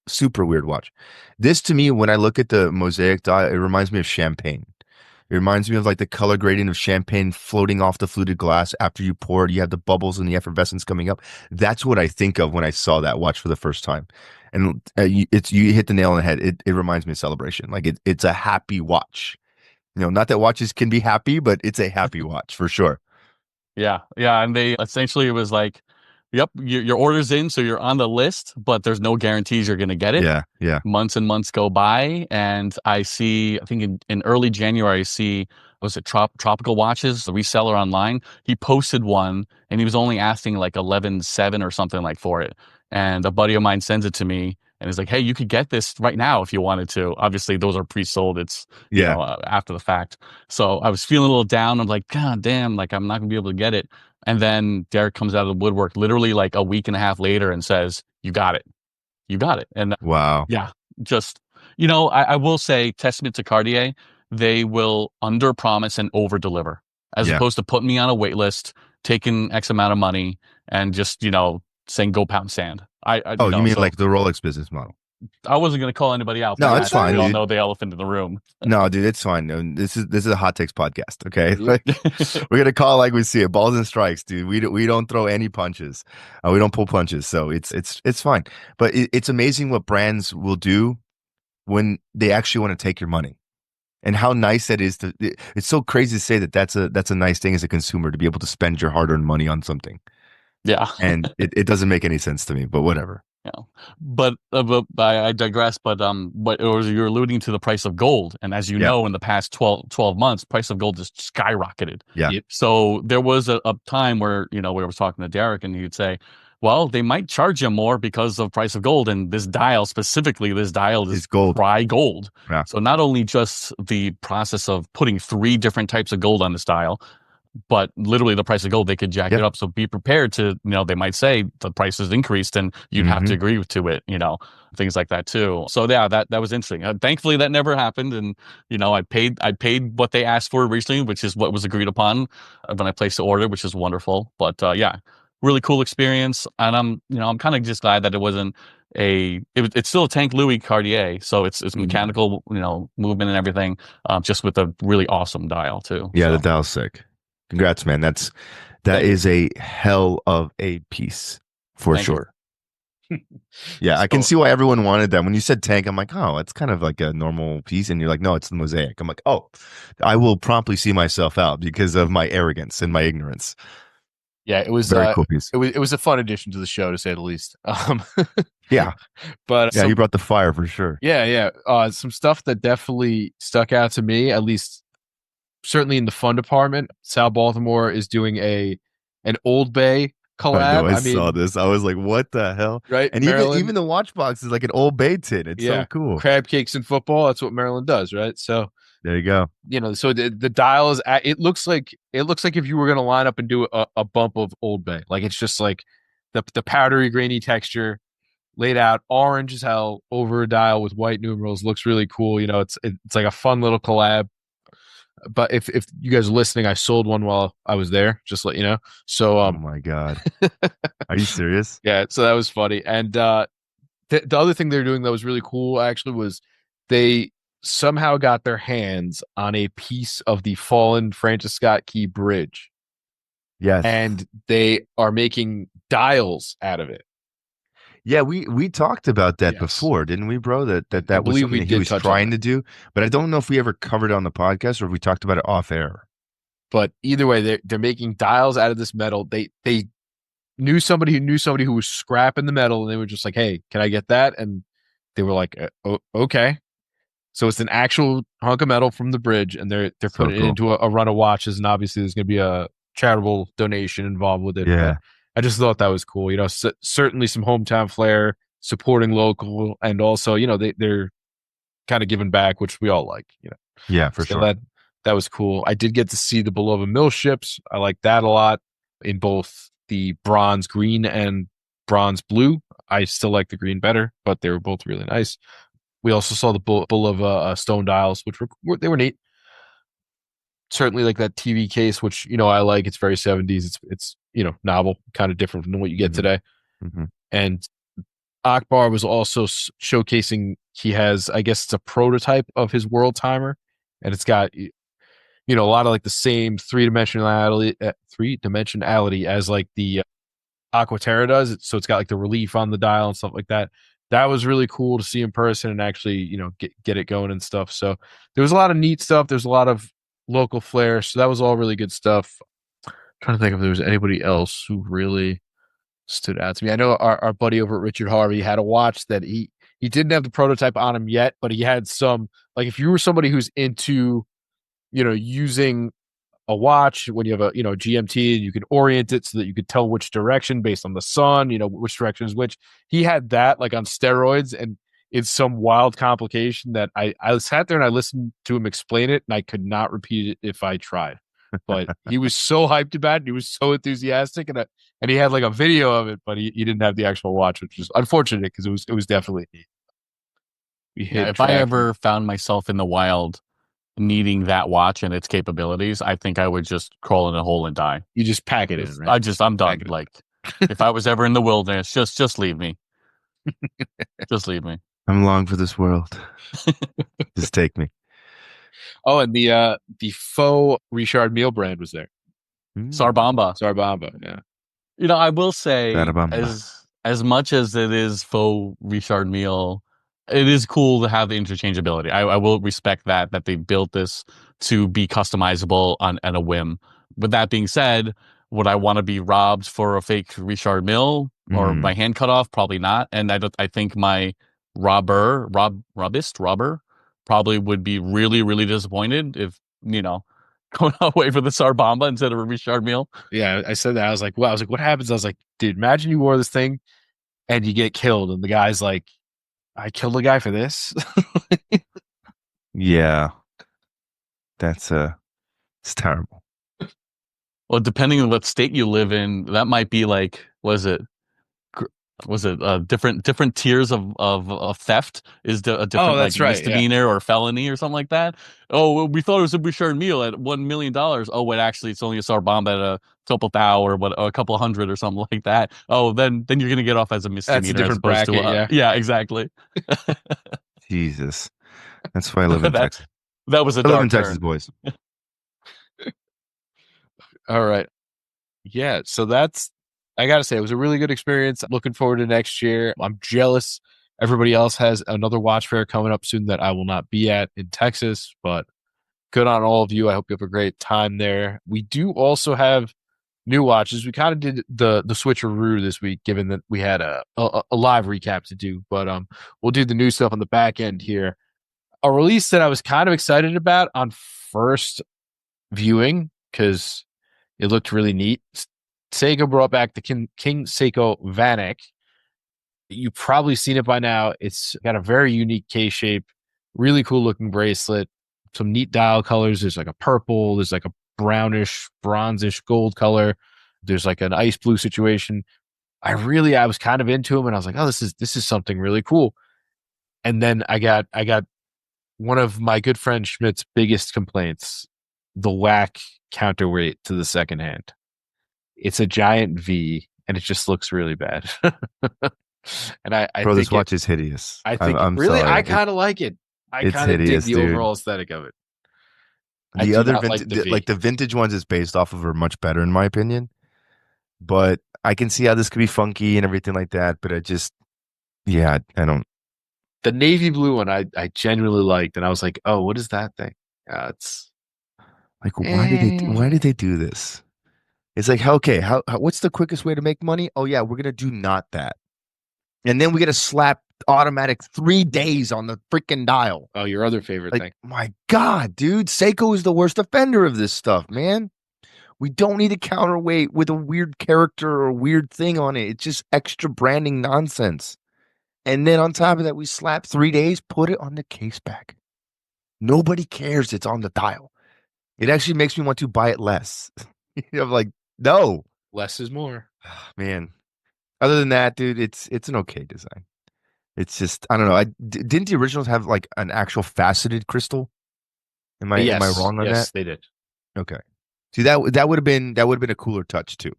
super weird watch. This to me, when I look at the mosaic dial, it reminds me of champagne. It reminds me of like the color gradient of champagne floating off the fluted glass after you pour it. You have the bubbles and the effervescence coming up. That's what I think of when I saw that watch for the first time. And you hit the nail on the head. It reminds me of celebration. Like it's a happy watch. Not that watches can be happy, but it's a happy watch for sure. Yeah, yeah, and they essentially it was like, "Yep, your order's in, so you're on the list, but there's no guarantees you're going to get it." Yeah, yeah, Months and months go by, and I see, I think in early January, I see, was it Tropical Watches, the reseller online? He posted one, and he was only asking like 11.7 or something like for it. And a buddy of mine sends it to me, and he's like, "Hey, you could get this right now if you wanted to." Obviously, those are pre-sold. It's yeah. after the fact. So I was feeling a little down. I'm like, God damn, like I'm not gonna be able to get it. And then Derek comes out of the woodwork, literally like a week and a half later, and says, "You got it, you got it." And Wow. yeah, just I will say, testament to Cartier, they will under promise and over deliver, as Yeah. opposed to putting me on a wait list, taking X amount of money, and just saying go pound sand. Oh, you mean So like the Rolex business model? I wasn't going to call anybody out. No, But it's fine, we all dude. know the elephant in the room. No, dude, it's fine. No, this is a hot takes podcast. Okay, Yep. like we're gonna call it like we see it. Balls and strikes, dude. We don't throw any punches. We don't pull punches. So it's fine. But it's amazing what brands will do when they actually want to take your money, and how nice that is. It's so crazy to say that that's a nice thing as a consumer to be able to spend your hard earned money on something, Yeah. and it doesn't make any sense to me. But whatever. Yeah, but I digress. But you're alluding to the price of gold, and as you Yeah. know, in the past 12 months, price of gold just skyrocketed. Yeah. Yep. So there was a time where we were talking to Derek, and he'd say, "Well, they might charge you more because of price of gold, and this dial specifically, this dial is It's gold. dry gold. Yeah. So not only just the process of putting 3 different types of gold on this dial." But literally the price of gold, they could jack Yep. it up. So be prepared to, they might say the price has increased and you'd have to agree to it, things like that too. So yeah, that was interesting. Thankfully that never happened. And, I paid what they asked for recently, which is what was agreed upon when I placed the order, which is wonderful. But yeah, really cool experience. And I'm kind of just glad that it wasn't it's still a Tank Louis Cartier. So it's mechanical, movement and everything, just with a really awesome dial too. Yeah, So. the dial's sick. Congrats, man. That Thank is a hell of a piece for Thank you. sure. Yeah, I can see why everyone wanted that. When you said tank, I'm like, oh, it's kind of like a normal piece, and you're like, no, it's the mosaic. I'm like, oh, I will promptly see myself out because of my arrogance and my ignorance. Yeah, it was Very cool piece. It was a fun addition to the show, to say the least. Yeah, but yeah, you brought the fire for sure. Yeah. Some stuff that definitely stuck out to me, at least certainly in the fun department. Sal Baltimore is doing an Old Bay collab. I know. I saw this. I was like, what the hell? Right, And even the watch box is like an Old Bay tin. It's so cool. Crab cakes in football. That's what Maryland does, right? So there you go. So the dial is. It looks like if you were going to line up and do a bump of Old Bay. Like it's just like the powdery, grainy texture laid out orange as hell over a dial with white numerals. Looks really cool. It's like a fun little collab. But if you guys are listening, I sold one while I was there, just to let you know. So oh my God. Are you serious? Yeah, so that was funny. And the other thing they're doing that was really cool actually was they somehow got their hands on a piece of the fallen Francis Scott Key Bridge. Yes. And they are making dials out of it. Yeah, we talked about that before, didn't we, bro? That was something that he was trying to do, but I don't know if we ever covered it on the podcast or if we talked about it off air. But either way, they're making dials out of this metal. They knew somebody who was scrapping the metal, and they were just like, "Hey, can I get that?" And they were like, "Okay." So it's an actual hunk of metal from the bridge, and they're putting it into a run of watches, and obviously there's going to be a charitable donation involved with it. Yeah. But I just thought that was cool. Certainly some hometown flair, supporting local, and also, they're kind of giving back, which we all like. Yeah, for sure. That was cool. I did get to see the Beloved Mill ships. I like that a lot in both the bronze green and bronze blue. I still like the green better, but they were both really nice. We also saw the bull of stone dials, which were neat. Certainly like that TV case, which I like. It's very 70s. It's novel, kind of different from what you get today. Mm-hmm. And Akbar was also showcasing. He has, I guess, it's a prototype of his world timer, and it's got a lot of like the same three dimensionality as like the Aquaterra does. So it's got like the relief on the dial and stuff like that. That was really cool to see in person and actually get it going and stuff. So there was a lot of neat stuff. There's a lot of local flair. So that was all really good stuff. I'm trying to think if there was anybody else who really stood out to me. I know our buddy over at Richard Harvey had a watch that he didn't have the prototype on him yet, but he had some, like if you were somebody who's into, using a watch when you have a, GMT, and you can orient it so that you could tell which direction based on the sun, which direction is which. He had that like on steroids, and it's some wild complication that I sat there and I listened to him explain it, and I could not repeat it if I tried. But he was so hyped about it. He was so enthusiastic, and he had like a video of it, but he didn't have the actual watch, which was unfortunate because it was definitely neat. If I ever found myself in the wild needing that watch and its capabilities, I think I would just crawl in a hole and die. You just pack it in, right? I'm done. Like if I was ever in the wilderness, just leave me. Just leave me. I'm long for this world. Just take me. Oh, and the faux Richard Mille brand was there. Sarbamba. Sarbamba, yeah. I will say, Zarabamba. as much as it is faux Richard Mille, it is cool to have the interchangeability. I will respect that they built this to be customizable on at a whim. With that being said, would I want to be robbed for a fake Richard Mille or my hand cut off? Probably not. And I think my robber probably would be really, really disappointed if, going away for the Sarbamba instead of a Richard Mille. Yeah, I said that. I was like, well, I was like, what happens? I was like, dude, imagine you wore this thing and you get killed, and the guy's like, I killed a guy for this. Yeah, that's it's terrible. Well, depending on what state you live in, that might be like, was it different tiers of theft? Is a Oh, different like that's right. Yeah. misdemeanor or felony or something like that? Oh, well, we thought it was a Bouchard meal at $1 million. Oh, wait, actually, it's only a Sarbamba at a couple thou or what, or a couple hundred or something like that. Oh, then you're gonna get off as a That's a misdemeanor as different opposed to bracket. Yeah. yeah, exactly. Jesus, that's why I live in that Texas. that was a I live in dark Texas, turn. boys. All right. Yeah. So I got to say, it was a really good experience. Looking forward to next year. I'm jealous. Everybody else has another watch fair coming up soon that I will not be at in Texas, but good on all of you. I hope you have a great time there. We do also have new watches. We kind of did the switcheroo this week, given that we had a live recap to do, but we'll do the new stuff on the back end here. A release that I was kind of excited about on first viewing because it looked really neat. Seiko brought back the King Seiko Vanek. You've probably seen it by now. It's got a very unique K shape, really cool looking bracelet, some neat dial colors. There's like a purple, there's like a brownish, bronzish gold color. There's like an ice blue situation. I was kind of into them and I was like, oh, this is something really cool. And then I got one of my good friend Schmidt's biggest complaints, the whack counterweight to the second hand. It's a giant V and it just looks really bad. And I Bro, this think watch is hideous. I'm really sorry. I kind of like it. I It's kind of dig hideous, the dude. overall aesthetic of it. I The do other not like the V. like the vintage ones it's based off of are much better in my opinion. But I can see how this could be funky and everything like that. But yeah, I don't. The navy blue one I genuinely liked, and I was like, oh, what is that thing? It's Like, why did they do this? It's like, okay, what's the quickest way to make money? Oh yeah, we're gonna do not that, and then we gotta slap automatic 3 days on the freaking dial. Oh, your other favorite Like, thing. my God, dude, Seiko is the worst offender of this stuff, man. We don't need a counterweight with a weird character or a weird thing on it. It's just extra branding nonsense. And then on top of that, we slap 3 days, put it on the case back. Nobody cares it's on the dial. It actually makes me want to buy it less. I'm like, no, Less is more. man. Other than that, dude, it's an okay design. It's just I don't know. Didn't the originals have like an actual faceted crystal? Am I wrong on yes, that? they did. Okay. See that would have been a cooler touch too.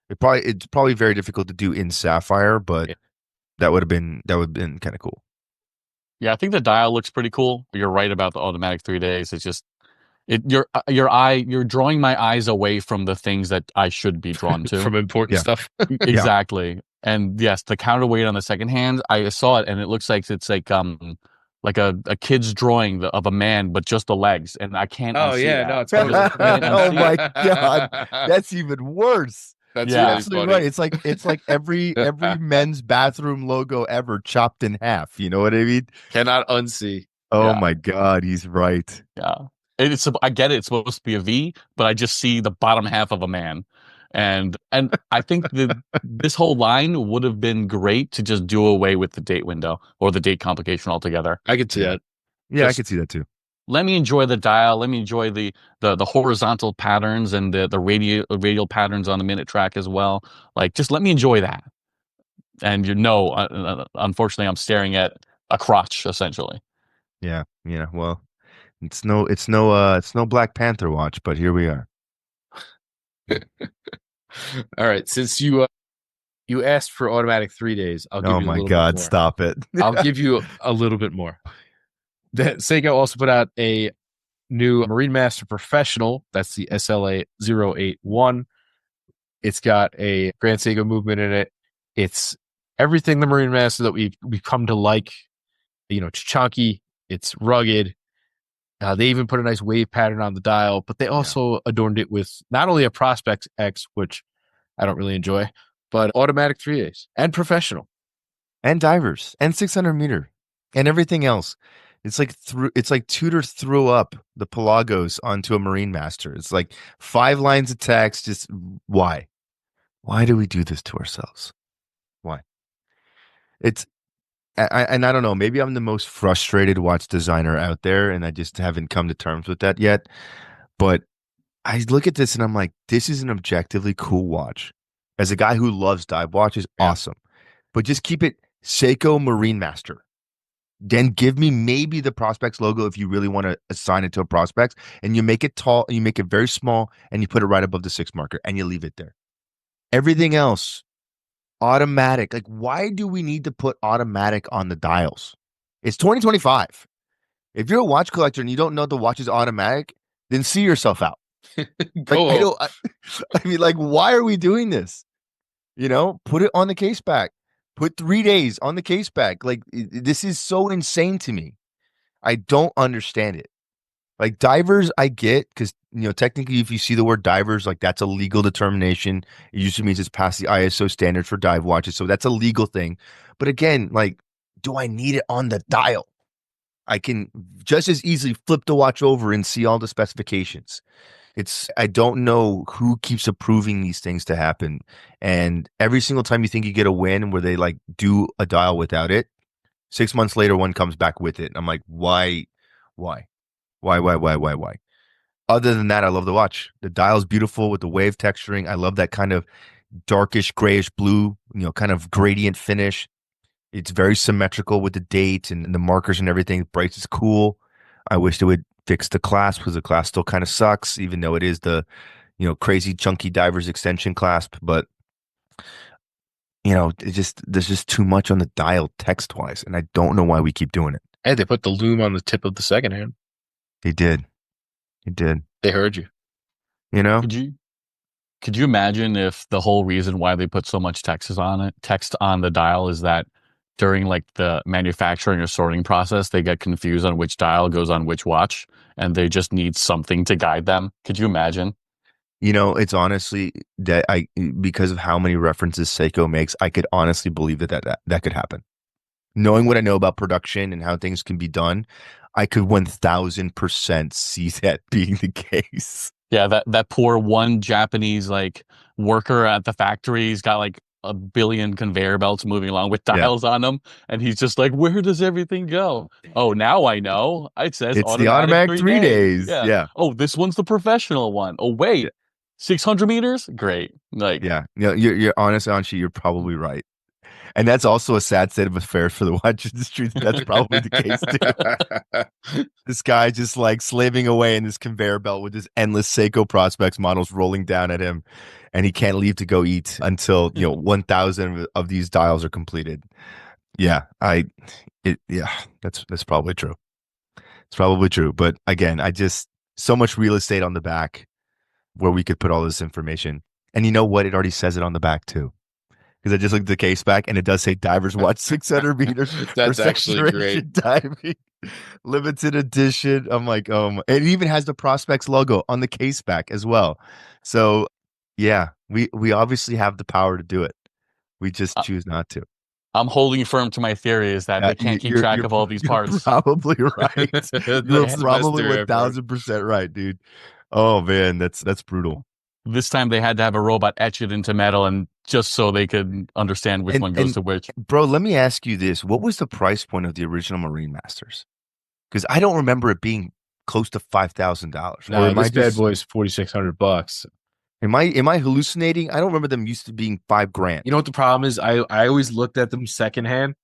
It's probably very difficult to do in sapphire, but Yeah. that would have been kind of cool. Yeah, I think the dial looks pretty cool. You're right about the automatic 3 days. It's just you're drawing my eyes away from the things that I should be drawn to. From important Yeah. stuff. Exactly. And yes, the counterweight on the second hand, I saw it and it looks like it's like a kid's drawing of a man, but just the legs, and I can't Oh unsee yeah, that. no, it's I just can't Oh unsee my it. God, that's even worse. That's Yeah. You're really absolutely funny. right. It's like every men's bathroom logo ever chopped in half. You know what I mean? Cannot unsee. Oh Yeah. my God, he's right. Yeah. I get it. It's supposed to be a V, but I just see the bottom half of a man. And I think this whole line would have been great to just do away with the date window or the date complication altogether. I could see that. Yeah, I Just- could see that too. Let me enjoy the dial. Let me enjoy the horizontal patterns and the radial patterns on the minute track as well. Like, just let me enjoy that. And unfortunately, I'm staring at a crotch essentially. Yeah. Well, it's no Black Panther watch, but here we are. All right. Since you You asked for automatic 3 days. I'll give Oh you a my little bit God, more. stop it. I'll give you a little bit more. That Seiko also put out a new Marine Master Professional. That's the SLA 081. It's got a Grand Seiko movement in it. It's everything the Marine Master that we've come to like. It's chunky, it's rugged. They even put a nice wave pattern on the dial, but they also adorned it with not only a Prospect X, which I don't really enjoy, but automatic 3 days and professional. And divers and 600-meter and everything else. It's like Tudor threw up the Pelagos onto a Marine Master. It's like 5 lines of text. Just why? Why do we do this to ourselves? Why? It's and I don't know. Maybe I'm the most frustrated watch designer out there, and I just haven't come to terms with that yet. But I look at this and I'm like, this is an objectively cool watch. As a guy who loves dive watches, awesome. But just keep it Seiko Marine Master. Then give me maybe the Prospects logo if you really want to assign it to a Prospects, and you make it tall, you make it very small, and you put it right above the 6 marker, and you leave it there. Everything else, automatic. Like, why do we need to put automatic on the dials? It's 2025. If you're a watch collector and you don't know the watch is automatic, then see yourself out. I mean, like, why are we doing this? Put it on the case back. Put 3 days on the case back. Like, this is so insane to me. I don't understand it. Like, divers, I get, because, technically, if you see the word divers, like, that's a legal determination. It usually means it's past the ISO standard for dive watches. So that's a legal thing. But again, like, do I need it on the dial? I can just as easily flip the watch over and see all the specifications. I don't know who keeps approving these things to happen. And every single time you think you get a win where they like do a dial without it, 6 months later, one comes back with it. And I'm like, why? Why? Other than that, I love the watch. The dial's beautiful with the wave texturing. I love that kind of darkish grayish blue, kind of gradient finish. It's very symmetrical with the date and the markers and everything. Bright is cool. I wish they would fix the clasp because the clasp still kind of sucks, even though it is the, crazy chunky divers extension clasp. But, there's just too much on the dial text wise. And I don't know why we keep doing it. Hey, they put the loom on the tip of the second hand. They did. They heard you. Could you imagine if the whole reason why they put so much text on the dial is that during like the manufacturing or sorting process, they get confused on which dial goes on which watch, and they just need something to guide them? Could you imagine? It's honestly that because of how many references Seiko makes, I could honestly believe that could happen. Knowing what I know about production and how things can be done, I could 1000% see that being the case. Yeah, that poor one Japanese like worker at the factory, he's got like a billion conveyor belts moving along with dials on them, and he's just like, where does everything go? Oh, now I know. It says it's the automatic 3 days. Yeah. Oh, this one's the professional one. Oh, wait, 600 meters? Great. Like, yeah. You're honest, An-shih, you're probably right. And that's also a sad state of affairs for the watch industry. That's probably the case too. This guy just like slaving away in this conveyor belt with his endless Seiko Prospects models rolling down at him, and he can't leave to go eat until 1,000 of these dials are completed. Yeah, that's probably true. It's probably true. But again, so much real estate on the back where we could put all this information. And you know what? It already says it on the back too. Because I just looked at the case back and it does say divers watch 600 meters. That's actually great. Diving, limited edition. I'm like, it even has the Prospects logo on the case back as well. So yeah, we obviously have the power to do it. We just choose not to. I'm holding firm to my theory is that they can't keep track of all these parts. Probably right. You're probably 1000% right, dude. Oh man, that's brutal. This time they had to have a robot etch it into metal, and just so they could understand which one goes to which. Bro, let me ask you this. What was the price point of the original Marine Masters? Because I don't remember it being close to $5,000. No, this bad boy is $4,600. Am I hallucinating? I don't remember them used to being $5,000. You know what the problem is? I always looked at them secondhand.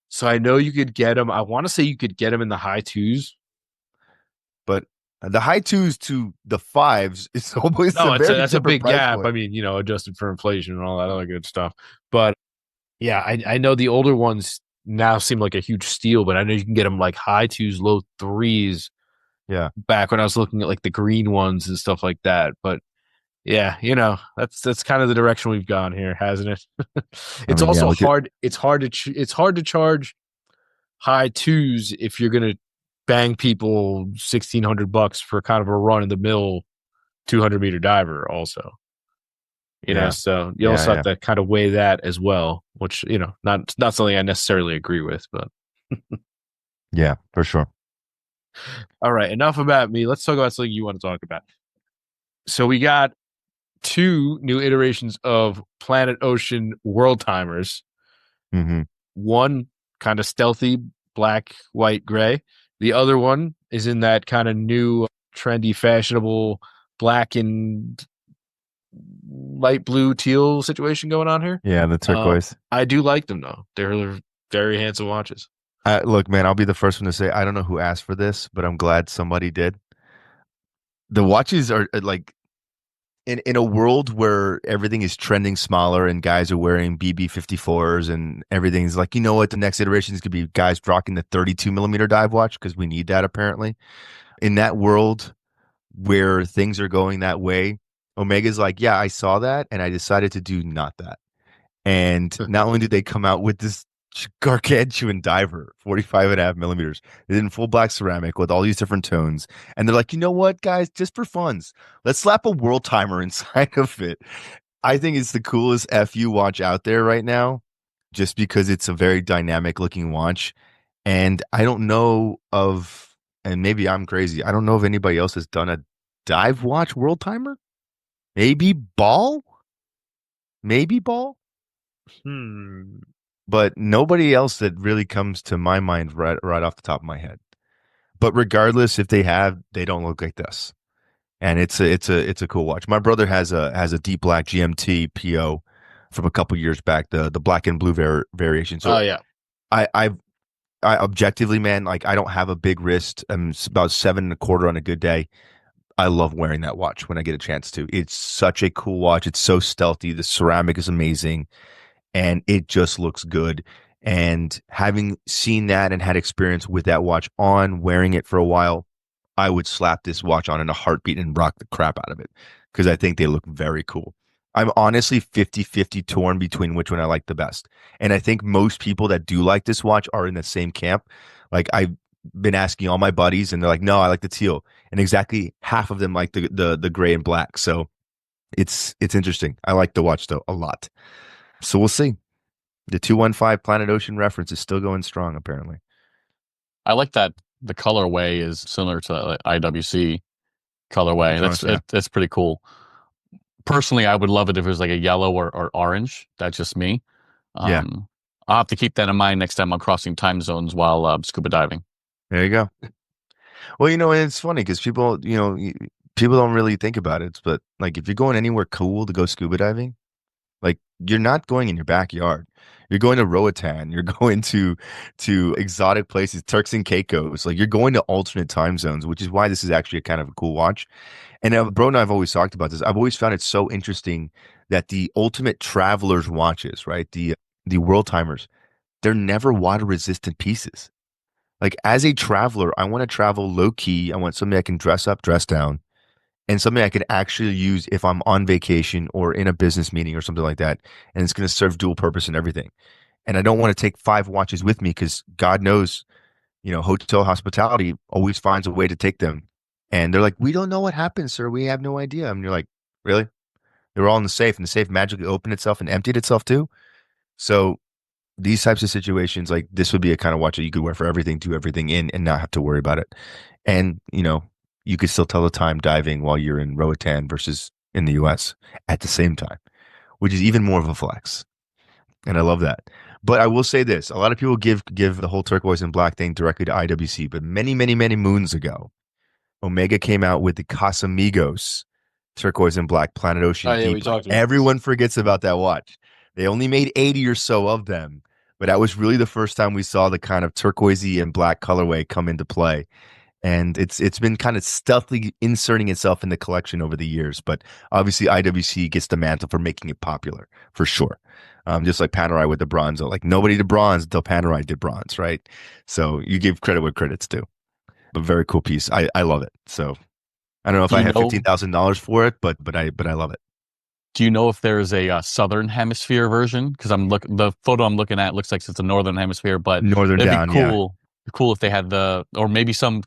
So I know you could get them. I want to say you could get them in the high twos. But The high twos to the fives is almost a No, very that's a different big price gap. point. I mean, adjusted for inflation and all that other good stuff. But yeah, I know the older ones now seem like a huge steal, but I know you can get them like high twos, low threes Yeah. back when I was looking at like the green ones and stuff like that. But yeah, that's kind of the direction we've gone here, hasn't it? I It's mean, yeah, also look at hard. It's hard to charge high twos if you're gonna bang people $1,600 for kind of a run in the mill 200-meter diver. Also, yeah, so you yeah, also have yeah, to kind of weigh that as well, which not something I necessarily agree with. But yeah, for sure. all right, enough about me. Let's talk about something you want to talk about. So we got two new iterations of Planet Ocean world timers. Hmm. One kind of stealthy black, white, gray. The other one is in that kind of new, trendy, fashionable black and light blue teal situation going on here. Yeah, the turquoise. I do like them though. They're very handsome watches. Look, man, I'll be the first one to say I don't know who asked for this, but I'm glad somebody did. The watches are like in a world where everything is trending smaller and guys are wearing BB54s and everything's like, you know what, the next iteration is gonna be guys rocking the 32 millimeter dive watch because we need that apparently. In that world where things are going that way, Omega's like, yeah, I saw that and I decided to do not that. And not only did they come out with this gargantuan diver, 45.5 millimeters, they did in full black ceramic with all these different tones. And they're like, you know what, guys, just for funs, let's slap a world timer inside of it. I think it's the coolest FU watch out there right now, just because it's a very dynamic looking watch. And I don't know of, and maybe I'm crazy, I don't know if anybody else has done a dive watch world timer. Maybe ball? Maybe ball? Hmm. But nobody else that really comes to my mind right off the top of my head. But regardless, if they have, they don't look like this, and it's a cool watch. My brother has a deep black GMT PO from a couple years back, the black and blue variation. Oh So yeah. I I I objectively, man, like I don't have a big wrist. I'm about 7.25 on a good day. I love wearing that watch when I get a chance to. It's such a cool watch. It's so stealthy. The ceramic is amazing and it just looks good. And having seen that and had experience with that watch on, wearing it for a while, I would slap this watch on in a heartbeat and rock the crap out of it because I think they look very cool. I'm honestly 50-50 torn between which one I like the best. And I think most people that do like this watch are in the same camp. Like I've been asking all my buddies and they're like, no, I like the teal. And exactly half of them like the gray and black. So it's interesting. I like the watch though a lot. So we'll see. The 215 Planet Ocean reference is still going strong, apparently. I like that the colorway is similar to the IWC colorway. Which one? Yeah. That's pretty cool. Personally, I would love it if it was like a yellow or orange. That's just me. Yeah. I'll have to keep that in mind next time I'm crossing time zones while scuba diving. There you go. Well, and it's funny because people, people don't really think about it, but like if you're going anywhere cool to go scuba diving, like you're not going in your backyard. You're going to Roatan. You're going to exotic places, Turks and Caicos. Like you're going to alternate time zones, which is why this is actually a kind of a cool watch. And Bro and I have always talked about this. I've always found it so interesting that the ultimate travelers watches, right? The world timers, they're never water resistant pieces. Like as a traveler, I want to travel low key. I want something I can dress up, dress down, and something I could actually use if I'm on vacation or in a business meeting or something like that. And it's going to serve dual purpose and everything. And I don't want to take 5 watches with me because God knows, hotel hospitality always finds a way to take them. And they're like, we don't know what happened, sir. We have no idea. And you're like, really? They were all in the safe and the safe magically opened itself and emptied itself too. So these types of situations, like this would be a kind of watch that you could wear for everything, do everything in and not have to worry about it. And, you could still tell the time diving while you're in Roatan versus in the US at the same time, which is even more of a flex. And I love that. But I will say this, a lot of people give the whole turquoise and black thing directly to IWC, but many, many, many moons ago, Omega came out with the Casamigos turquoise and black Planet Oh Ocean yeah, we deep. Like, talked about this. everyone forgets about that watch. They only made 80 or so of them, but that was really the first time we saw the kind of turquoisey and black colorway come into play. And it's been kind of stealthily inserting itself in the collection over the years. But obviously IWC gets the mantle for making it popular, for sure. Just like Panerai with the bronze. Like nobody did bronze until Panerai did bronze, right? So you give credit where credit's due. A very cool piece. I love it. So I don't know if Do I you have know? $15,000 for it, but I love it. Do you know if there's a Southern Hemisphere version? Because the photo I'm looking at looks like it's a Northern Hemisphere, but Northern it'd be down, yeah. cool if they had or maybe some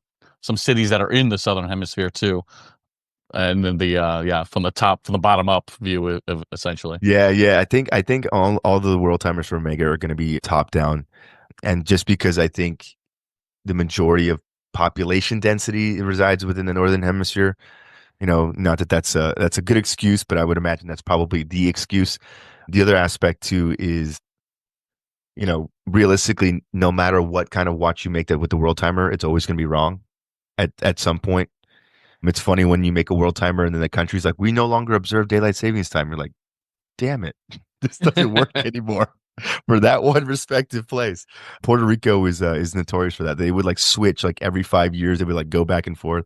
cities that are in the Southern Hemisphere too, and then from the bottom up view essentially. Yeah. I think all the world timers for Omega are going to be top down, and just because I think the majority of population density resides within the northern hemisphere. Not that that's a good excuse, but I would imagine that's probably the excuse. The other aspect too is, realistically, no matter what kind of watch you make that with the world timer, it's always going to be wrong at some point. It's funny when you make a world timer and then the country's like, we no longer observe daylight savings time. You're like, damn it, this doesn't work anymore for that one respective place. Puerto Rico is notorious for that. They would like switch like every 5 years. They would like go back and forth.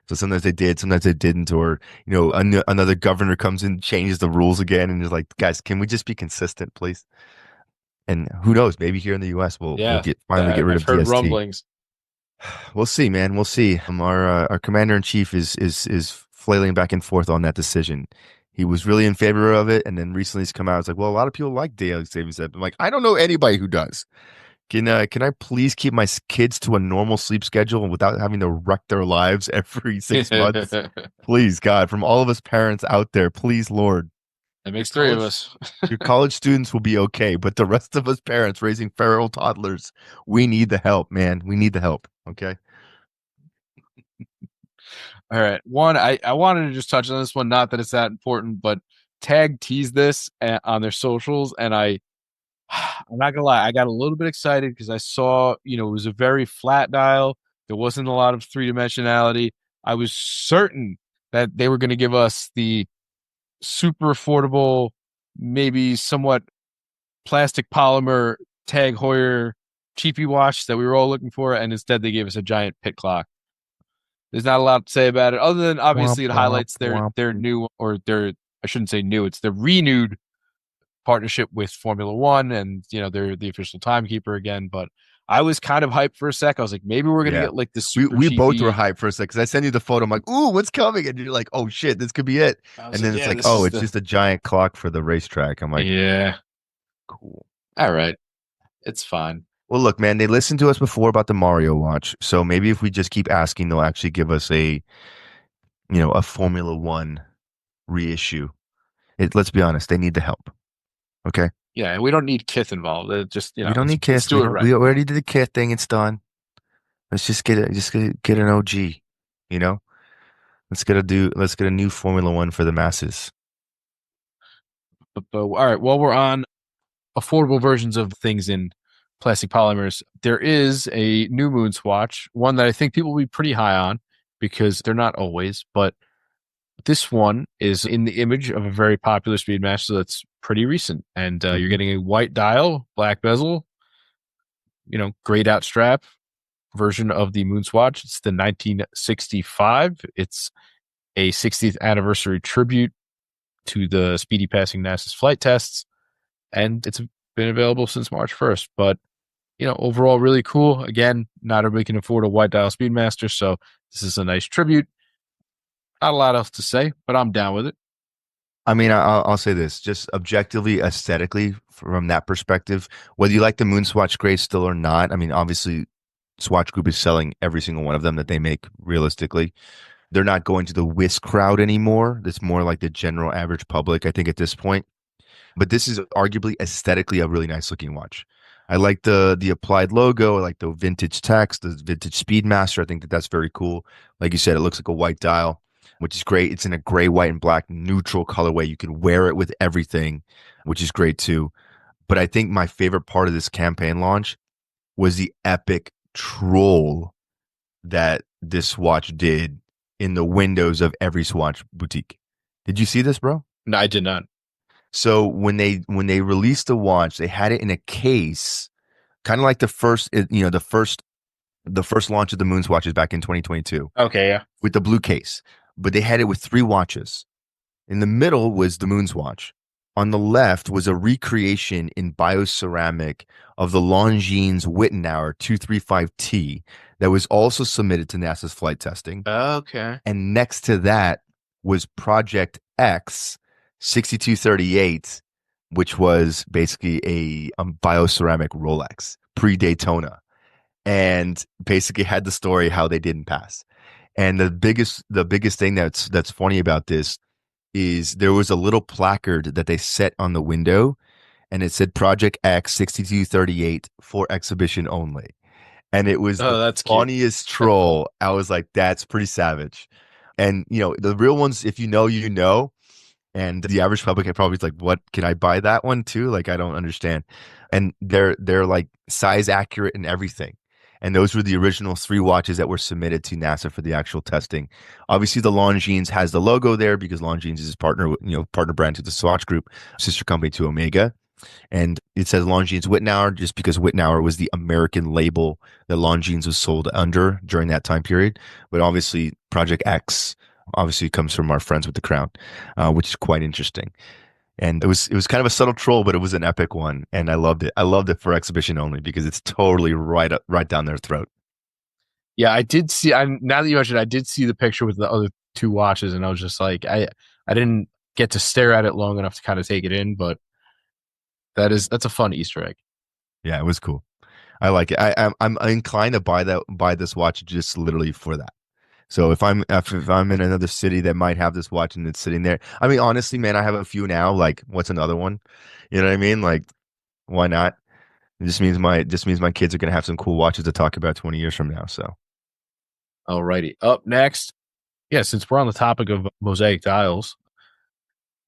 So sometimes they did, sometimes they didn't, or another governor comes in, changes the rules again, and is like, guys, can we just be consistent, please? And who knows? Maybe here in the U.S. we'll Yeah, get rid I've of heard DST. rumblings. We'll see, man. We'll see. Our commander in chief is flailing back and forth on that decision. He was really in favor of it, and then recently he's come out. It's like, well, a lot of people like daylight savings time. I'm like, I don't know anybody who does. Can I please keep my kids to a normal sleep schedule without having to wreck their lives every 6 months? That Please, God, from all of us parents out there, please, Lord, your makes three of college us. your college students will be okay, but the rest of us parents raising feral toddlers, we need the help, man. We need the help. Okay. All right. One, I wanted to just touch on this one, not that it's that important, but Tag teased this on their socials, and I'm not gonna lie, I got a little bit excited because I saw, it was a very flat dial. There wasn't a lot of three dimensionality. I was certain that they were going to give us the super affordable, maybe somewhat plastic polymer Tag Heuer cheapy watch that we were all looking for, and instead they gave us a giant pit clock. There's not a lot to say about it, other than Womp, obviously it womp, highlights their womp. their new or their I shouldn't say new, it's their renewed partnership with Formula One, and they're the official timekeeper again. But I was kind of hyped for a sec. I was like, maybe we're gonna Yeah. get like the We super we both were cheapy. hyped for a second because I sent you the photo. I'm like, ooh, what's coming? And you're like, oh shit, this could be it. I was And like, then it's yeah, like, this oh, is it's the just a giant clock for the racetrack. I'm like, yeah. cool. All right, it's fine. Well, look, man, they listened to us before about the Mario watch. So maybe if we just keep asking, they'll actually give us a Formula One reissue. Let's be honest, they need the help. Okay. Yeah, we don't need Kith involved. Just We don't let's need let's Kith. do it right. We already did the Kith thing. It's done. Let's just get an OG, you know? Let's get a new Formula One for the masses. But all right, while we're on affordable versions of things in plastic polymers, there is a new Moon Swatch, one that I think people will be pretty high on because they're not always, but this one is in the image of a very popular Speedmaster that's pretty recent. And you're Mhm. getting a white dial, black bezel, grayed out strap version of the Moon Swatch. It's the 1965. It's a 60th anniversary tribute to the speedy passing NASA's flight tests, and it's been available since March 1st. But overall, really cool. Again, not everybody can afford a white dial Speedmaster, so this is a nice tribute. Not a lot else to say, but I'm down with it. I mean, I'll say this, just objectively, aesthetically, from that perspective, whether you like the Moon Swatch Gray still or not, I mean, obviously, Swatch Group is selling every single one of them that they make realistically. They're not going to the Whisk crowd anymore. It's more like the general average public, I think, at this point. But this is arguably aesthetically a really nice looking watch. I like the applied logo. I like the vintage text, the vintage Speedmaster. I think that's very cool. Like you said, it looks like a white dial, which is great. It's in a gray, white, and black neutral colorway. You can wear it with everything, which is great too. But I think my favorite part of this campaign launch was the epic troll that this watch did in the windows of every Swatch boutique. Did you see this, bro? No, I did not. So when they released the watch, they had it in a case, kind of like the first The first launch of the Moon's watch is back in 2022 Okay, yeah. with the blue case, but they had it with three watches. In the middle was the Moon's watch. On the left was a recreation in bioceramic of the Longines Wittenauer 235T that was also submitted to NASA's flight testing. Okay. And next to that was Project X 6238, which was basically a bioceramic Rolex pre Daytona, and basically had the story how they didn't pass. And the biggest thing that's funny about this is there was a little placard that they set on the window, and it said Project X 6238 for exhibition only. And it was the Oh, that's cute. funniest troll. I was like, that's pretty savage. And the real ones, if you know, you know. And the average public probably is like, what, can I buy that one too? Like, I don't understand. And they're like size accurate and everything. And those were the original three watches that were submitted to NASA for the actual testing. Obviously, the Longines has the logo there because Longines is his partner brand to the Swatch Group, sister company to Omega. And it says Longines Wittenauer just because Wittenauer was the American label that Longines was sold under during that time period. But obviously, Project X obviously comes from our friends with the crown, which is quite interesting. And it was kind of a subtle troll, but it was an epic one, and I loved it. I loved it for exhibition only because it's totally right down their throat. Yeah, I did see. Now that you mentioned, I did see the picture with the other two watches, and I was just like, I didn't get to stare at it long enough to kind of take it in, but that's a fun Easter egg. Yeah, it was cool. I like it. I'm inclined to buy this watch just literally for that. So if I'm in another city that might have this watch and it's sitting there, I mean, honestly, man, I have a few now. Like, what's another one? You know what I mean? Like, why not? It just means my kids are gonna have some cool watches to talk about 20 years from now. So Alrighty, up next, yeah, since we're on the topic of mosaic dials,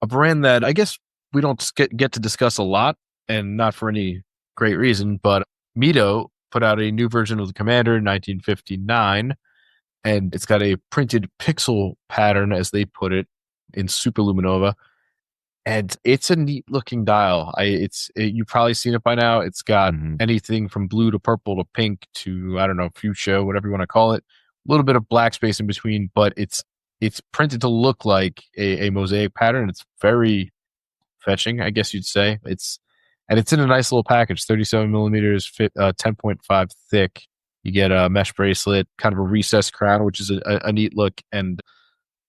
a brand that I guess we don't get to discuss a lot, and not for any great reason, but Mito put out a new version of the Commander in 1959, and it's got a printed pixel pattern, as they put it, in superluminova, and it's a neat looking dial. You've probably seen it by now. It's got mhm. anything from blue to purple to pink to, I don't know, fuchsia, whatever you want to call it. A little bit of black space in between, but it's printed to look like a mosaic pattern. It's very fetching, I guess you'd say. It's in a nice little package, 37 millimeters, 10.5 thick. You get a mesh bracelet, kind of a recessed crown, which is a neat look. And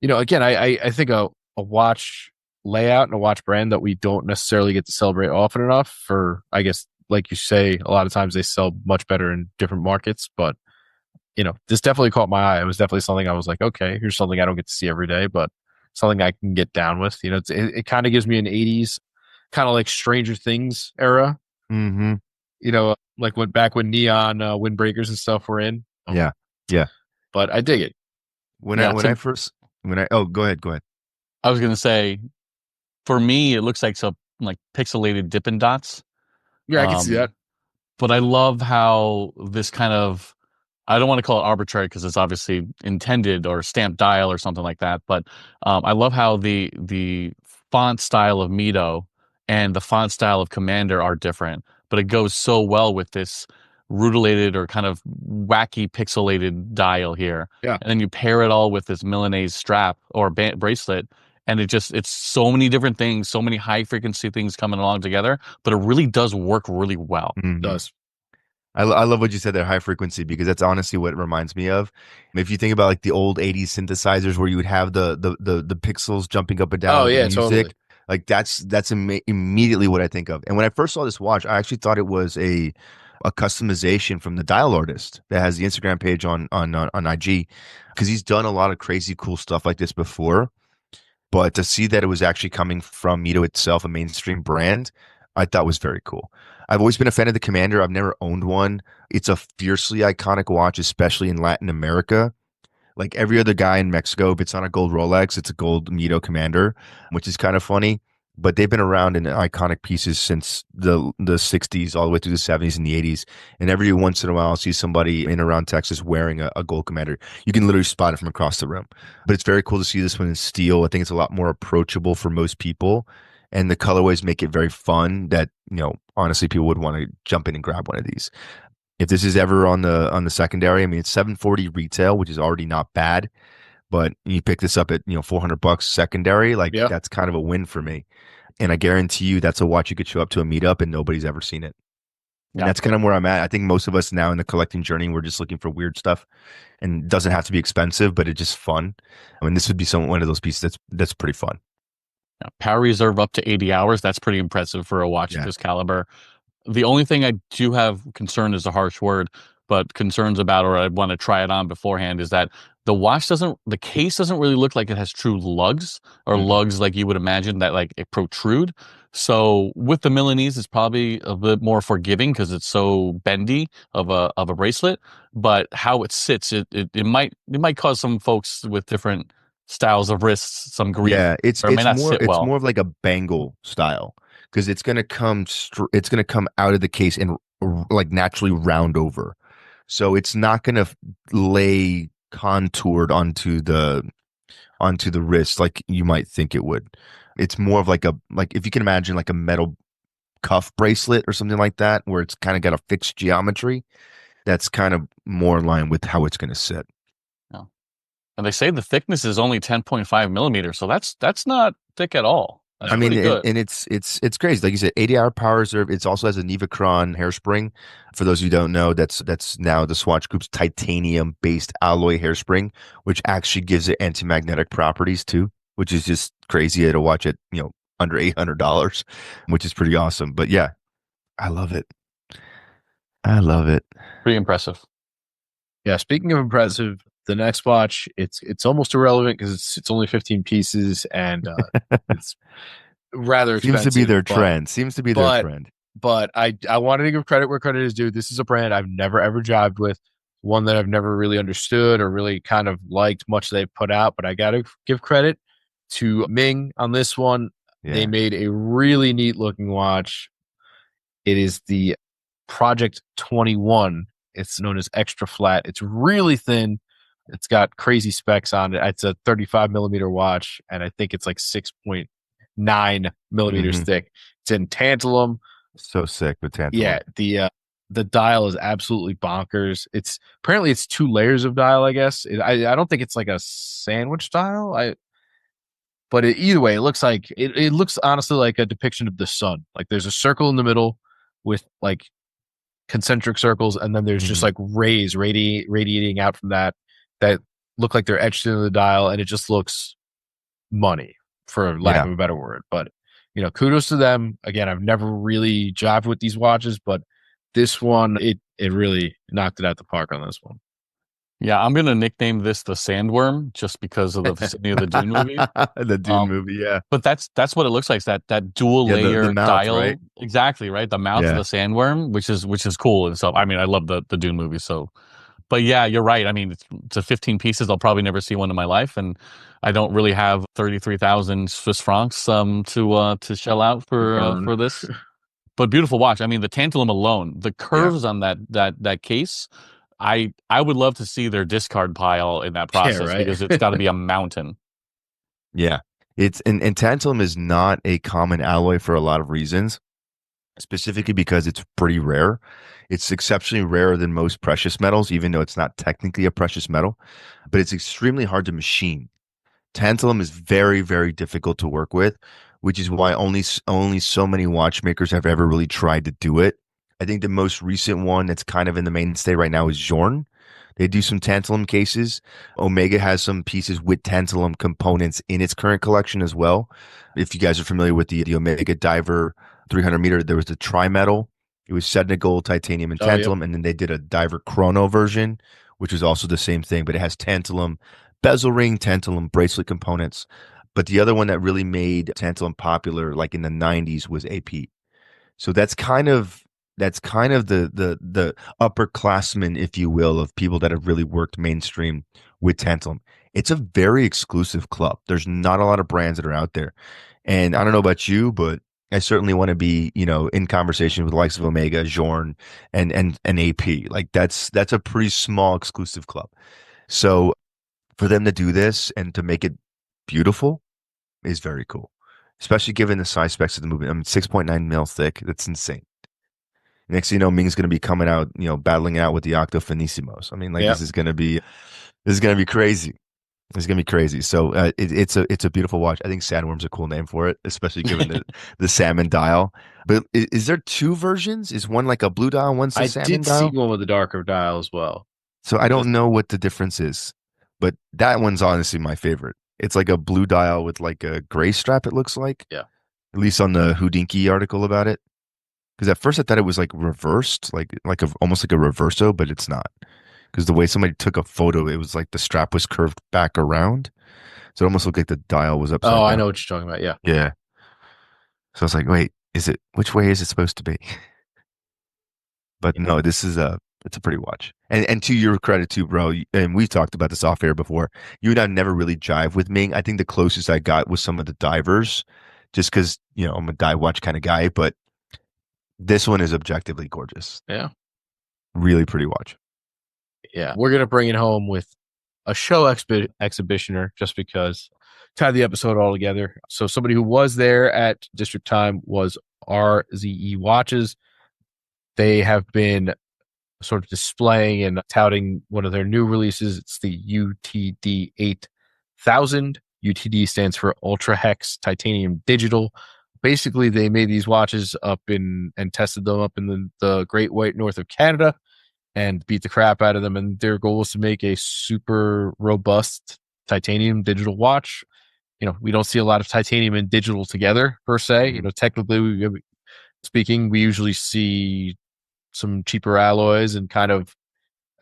again, I think a watch layout and a watch brand that we don't necessarily get to celebrate often enough. For, I guess, like you say, a lot of times they sell much better in different markets, but this definitely caught my eye. It was definitely something I was like, okay, here's something I don't get to see every day, but something I can get down with. It kind of gives me an 80s kind of like Stranger Things era, Mm-hmm. like when neon windbreakers and stuff were in. Yeah. Yeah. But I dig it. When I Yeah, when I first when I oh go ahead, go ahead. I was gonna say, for me, it looks like some like pixelated Dippin' Dots. Yeah, I can see that. Um, but I love how this kind of, I don't want to call it arbitrary because it's obviously intended or stamped dial or something like that. But I love how the font style of Mito and the font style of Commander are different, but it goes so well with this rutilated or kind of wacky pixelated dial here. Yeah. And then you pair it all with this Milanese strap or bracelet, and it's so many different things, so many high frequency things coming along together, but it really does work really well. Mhm. It does. I love what you said there, high frequency, because that's honestly what it reminds me of. If you think about like the old 80s synthesizers where you would have the pixels jumping up and down Oh with the yeah, music, totally. like that's immediately what I think of. And when I first saw this watch, I actually thought it was a customization from the dial artist that has the Instagram page on IG, because he's done a lot of crazy cool stuff like this before. But to see that it was actually coming from Mito itself, a mainstream brand, I thought was very cool. I've always been a fan of the Commander. I've never owned one. It's a fiercely iconic watch, especially in Latin America. Like every other guy in Mexico, if it's not a gold Rolex, it's a gold Mito Commander, which is kind of funny. But they've been around in iconic pieces since the 60s all the way through the 70s and the 80s. And every once in a while, I'll see somebody in around Texas wearing a gold Commander. You can literally spot it from across the room. But it's very cool to see this one in steel. I think it's a lot more approachable for most people. And the colorways make it very fun that, honestly, people would want to jump in and grab one of these. If this is ever on the secondary, I mean, it's 740 retail, which is already not bad. But you pick this up at, $400 secondary, like Yeah. that's kind of a win for me. And I guarantee you that's a watch you could show up to a meetup and nobody's ever seen it. And Yeah. that's kind of where I'm at. I think most of us now in the collecting journey, we're just looking for weird stuff, and it doesn't have to be expensive, but it's just fun. I mean, this would be one of those pieces that's pretty fun. Yeah. Power reserve up to 80 hours. That's pretty impressive for a watch of Yeah. this caliber. The only thing I do have concern is a harsh word, but concerns about, or I want to try it on beforehand, is that the case doesn't really look like it has true lugs or Mm-mm. lugs like you would imagine that like it protrude. So with the Milanese, it's probably a bit more forgiving because it's so bendy of a bracelet. But how it sits, it might cause some folks with different styles of wrists some grief, Yeah, it's or it may it's not more sit it's well. more of like a bangle style because it's gonna come out of the case and like naturally round over. So it's not gonna lay contoured onto the wrist like you might think it would. It's more of like if you can imagine like a metal cuff bracelet or something like that, where it's kind of got a fixed geometry. That's kind of more in line with how it's gonna sit. Yeah. And they say the thickness is only 10.5 millimeters, so that's not thick at all. That's I mean, pretty good. and it's crazy. Like you said, 80-hour power reserve. It also has a Nevacron hairspring. For those who don't know, that's now the Swatch Group's titanium-based alloy hairspring, which actually gives it anti-magnetic properties too, which is just crazy to watch it, under $800, which is pretty awesome. But yeah, I love it. I love it. Pretty impressive. Yeah. Speaking of impressive, the next watch, it's almost irrelevant because it's only 15 pieces and it's rather Seems to be expensive. their trend. Seems to be their But trend. but I wanted to give credit where credit is due. This is a brand I've never ever jived with, one that I've never really understood or really kind of liked much they put out. But I gotta give credit to Ming on this one. They Yeah. made a really neat looking watch. It is the Project 21. It's known as extra flat. It's really thin. It's got crazy specs on it. It's a 35 millimeter watch, and I think it's like 6.9 millimeters Hmm. thick. It's in tantalum. So sick with Yeah, tantalum. the dial is absolutely bonkers. It's apparently it's two layers of dial. I guess I don't think it's like a sandwich dial. But either way, it looks like it looks honestly like a depiction of the sun. Like there's a circle in the middle with like concentric circles, and then there's just Hmm. like rays radiating out from that look like they're etched into the dial, and it just looks money, for lack Yeah. of a better word. But kudos to them. Again, I've never really jived with these watches, but this one it really knocked it out the park on this one. Yeah, I'm gonna nickname this the Sandworm just because of the vicinity of the Dune movie. The Dune Um, movie. Yeah. but that's what it looks like. That dual Yeah. The layer mouth, right? dial, exactly right. The mouth of Yeah. the Sandworm, which is cool and stuff. I mean, I love the Dune movie. So, but yeah, you're right. I mean, it's a 15 pieces. I'll probably never see one in my life, and I don't really have 33,000 Swiss francs to shell out Burn. for this. But beautiful watch. I mean, the tantalum alone, the Yeah. curves on that case. I would love to see their discard pile in that Yeah, process right. because it's got to be a mountain. Yeah. And tantalum is not a common alloy for a lot of reasons, specifically because it's pretty rare. It's exceptionally rarer than most precious metals, even though it's not technically a precious metal, but it's extremely hard to machine. Tantalum is very, very difficult to work with, which is why only so many watchmakers have ever really tried to do it. I think the most recent one that's kind of in the mainstay right now is Jorn. They do some tantalum cases. Omega has some pieces with tantalum components in its current collection as well. If you guys are familiar with the Omega Diver 300 meter, there was the tri-metal. It was Sedna gold, titanium, and Oh, yep. tantalum. And then they did a Diver Chrono version, which is also the same thing, but it has tantalum bezel ring, tantalum bracelet components. But the other one that really made tantalum popular, like in the 90s, was AP. So that's kind of the upperclassmen, if you will, of people that have really worked mainstream with tantalum. It's a very exclusive club. There's not a lot of brands that are out there. And I don't know about you, but I certainly want to be, in conversation with the likes of Omega, Jorn, and AP. Like that's a pretty small exclusive club. So for them to do this and to make it beautiful is very cool, especially given the size specs of the movie. I mean, 6.9 mil thick. That's insane. Next thing you know, Ming's going to be coming out, battling out with the Octo Finissimos. I mean, like Yeah. this is going to be crazy. It's gonna be crazy. So it's a beautiful watch. I think Sandworm's a cool name for it, especially given the salmon dial. But is there two versions? Is one like a blue dial, one's a I salmon did see dial? one with the darker dial as well. So I don't know what the difference is, but that one's honestly my favorite. It's like a blue dial with like a gray strap. It looks like, Yeah. at least on the Houdinki article about it. Because at first I thought it was like reversed, almost like a reverso, but it's not. Because the way somebody took a photo, it was like the strap was curved back around. So it almost looked like the dial was upside Oh, down. I know what you're talking about. Yeah. Yeah. So I was like, wait, which way is it supposed to be? But no, it's a pretty watch. And to your credit too, bro, and we talked about this off air before, you and I never really jive with Ming. I think the closest I got was some of the divers, just because, I'm a dive watch kind of guy, but this one is objectively gorgeous. Yeah. Really pretty watch. Yeah. We're going to bring it home with a show exhibitioner just because tie the episode all together. So somebody who was there at District Time was RZE Watches. They have been sort of displaying and touting one of their new releases. It's the UTD 8000. UTD stands for Ultra Hex Titanium Digital. Basically, they made these watches up and tested them up in the Great White North of Canada and beat the crap out of them. And their goal was to make a super robust titanium digital watch. We don't see a lot of titanium and digital together per se. Mhm. Technically speaking, we usually see some cheaper alloys and kind of,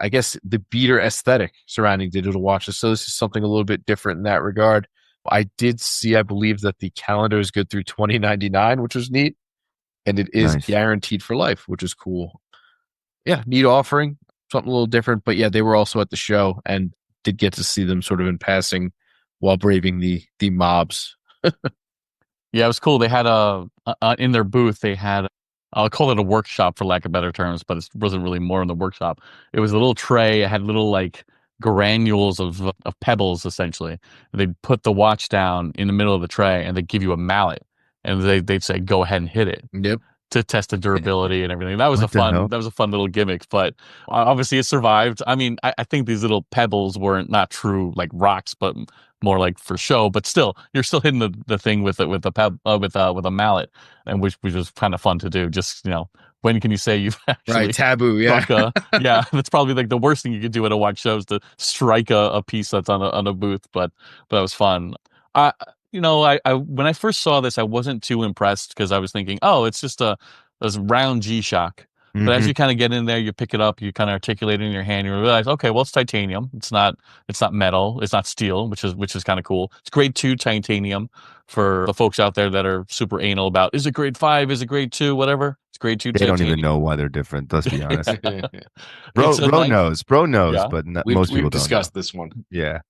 I guess, the beater aesthetic surrounding digital watches. So this is something a little bit different in that regard. I did see, I believe that the calendar is good through 2099, which was neat. And it is Nice. guaranteed for life, which is cool. Yeah, neat offering, something a little different. But yeah, they were also at the show and did get to see them sort of in passing while braving the mobs. Yeah, it was cool. They had in their booth, they had, I'll call it a workshop for lack of better terms, but it wasn't really more in the workshop. It was a little tray. It had little like granules of pebbles essentially. They'd put the watch down in the middle of the tray and they'd give you a mallet and they'd say, go ahead and hit it Yep. to test the durability and everything. That was What the hell? that was a fun little gimmick, but obviously it survived. I mean, I think these little pebbles weren't not true like rocks, but more like for show. But still, you're still hitting the thing with a with a mallet, and which was kind of fun to do. Just when can you say you've actually Right. Taboo. Yeah. struck yeah, that's probably like the worst thing you could do at a watch show is to strike a piece that's on a booth. But that was fun. I when I first saw this, I wasn't too impressed because I was thinking, oh, it's just a round G-Shock. But as Mhm. you kind of get in there, you pick it up, you kind of articulate it in your hand, you realize, okay, well, it's titanium. It's not metal, it's not steel, which is kind of cool. It's grade 2 titanium for the folks out there that are super anal about is it grade 5, is it grade 2, whatever. It's grade 2 They titanium. don't even know why they're different. Let's be honest. It's a Bro nice- knows. Bro knows, Yeah. but most people We've don't discussed know. this one. Yeah.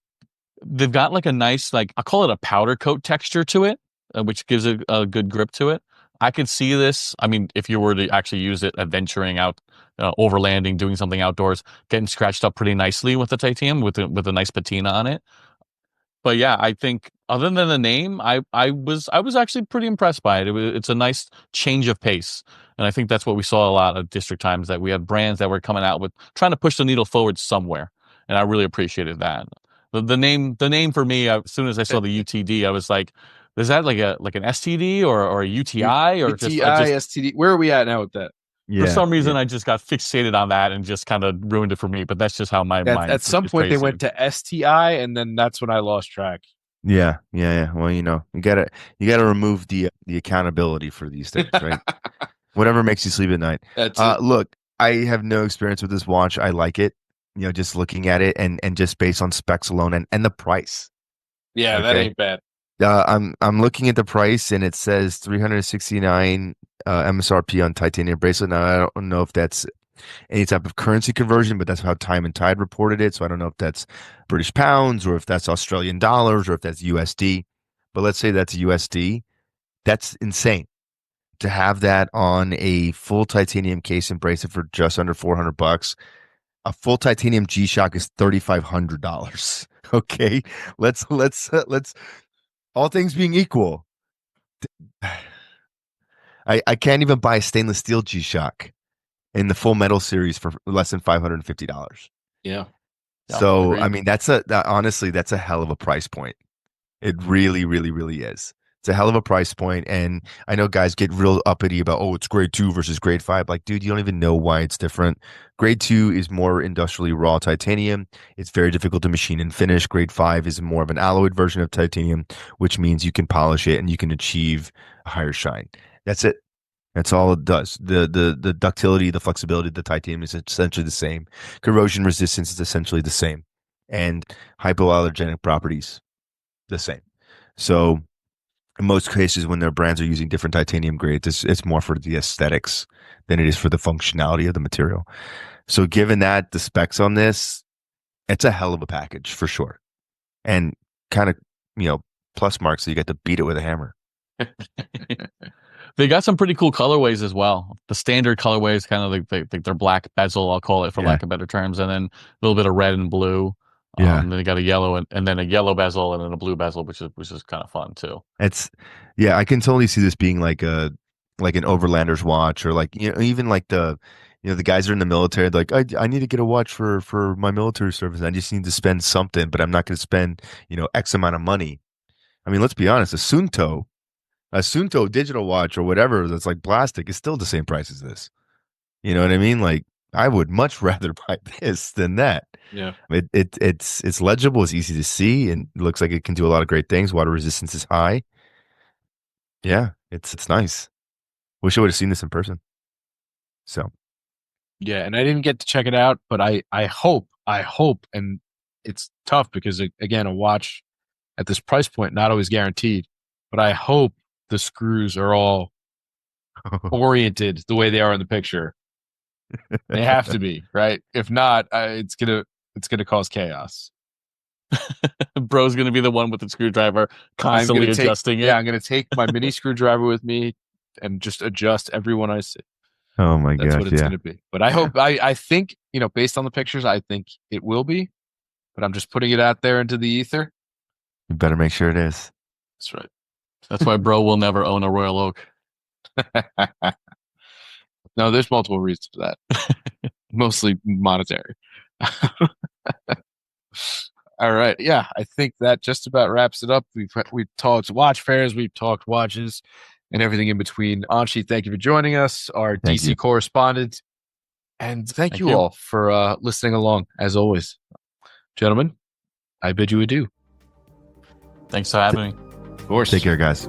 They've got like a nice, like I call it a powder coat texture to it, which gives it a good grip to it. I could see this. I mean, if you were to actually use it adventuring out, overlanding, doing something outdoors, getting scratched up pretty nicely with the titanium with a nice patina on it. But yeah, I think other than the name, I was actually pretty impressed by it. It's a nice change of pace, and I think that's what we saw a lot of District Times, that we have brands that were coming out with trying to push the needle forward somewhere, and I really appreciated that. The name for me, as soon as I saw the UTD, I was like, is that like an STD or a UTI or just UTI, Where are we at now with that? for Yeah. some reason yeah. I just got fixated on that and just kind of ruined it for me. But that's just how my mind. At some is point, they racing. went to STI, and then that's when I lost track. Yeah. Well, you gotta remove the accountability for these things, right? Whatever makes you sleep at night. That's it. Look, I have no experience with this watch. I like it, just looking at it and just based on specs alone and the price. Yeah, that okay. ain't bad. I'm looking at the price and it says 369 MSRP on titanium bracelet. Now I don't know if that's any type of currency conversion, but that's how Time and Tide reported it. So I don't know if that's British pounds or if that's Australian dollars or if that's USD. But let's say that's USD. That's insane to have that on a full titanium case and bracelet for just under $400. A full titanium G-Shock is $3,500. Okay, let's all things being equal. I can't even buy a stainless steel G-Shock in the Full Metal series for less than $550. Yeah. Yeah, So, I agreed. mean, honestly, that's a hell of a price point. It really, really, really is. It's a hell of a price point. And I know guys get real uppity about, oh, it's grade 2 versus grade 5. Like, dude, you don't even know why it's different. Grade 2 is more industrially raw titanium. It's very difficult to machine and finish. Grade 5 is more of an alloyed version of titanium, which means you can polish it and you can achieve a higher shine. That's it. That's all it does. The ductility, the flexibility of the titanium is essentially the same. Corrosion resistance is essentially the same. And hypoallergenic properties, the same. So in most cases, when their brands are using different titanium grades, it's more for the aesthetics than it is for the functionality of the material. So given that the specs on this, it's a hell of a package for sure. And kind of, plus marks so you get to beat it with a hammer. They got some pretty cool colorways as well. The standard colorway is kind of like their black bezel, I'll call it for lack of better terms, and then a little bit of red and blue. Then they got a yellow and then a yellow bezel and then a blue bezel, which is kind of fun too. I can totally see this being like an Overlander's watch, or like, even like the guys are in the military, like, I need to get a watch for my military service. I just need to spend something, but I'm not going to spend, X amount of money. I mean, let's be honest, a Sunto digital watch or whatever that's like plastic is still the same price as this. You know what I mean? Like, I would much rather buy this than that. Yeah. It's legible, it's easy to see, and it looks like it can do a lot of great things. Water resistance is high. Yeah, it's nice. Wish I would have seen this in person. So Yeah, and I didn't get to check it out, but I hope, and it's tough because, again, a watch at this price point, not always guaranteed, but I hope the screws are all oriented the way they are in the picture. They have to be, right? If not, it's gonna cause chaos. Bro's gonna be the one with the screwdriver constantly adjusting it. Yeah, I'm gonna take my mini screwdriver with me and just adjust every one I see. oh my That's gosh, what it's yeah. gonna be. But I hope, I think, based on the pictures, I think it will be. But I'm just putting it out there into the ether. You better make sure it is. That's right. That's why Bro will never own a Royal Oak. No, there's multiple reasons for that. Mostly monetary. All right. Yeah, I think that just about wraps it up. We've talked watch fairs, we've talked watches, and everything in between. An-shih, thank you for joining us, our Thank DC you. correspondent. And thank you all for listening along, as always. Gentlemen, I bid you adieu. Thanks for having me. Of course. Take care, guys.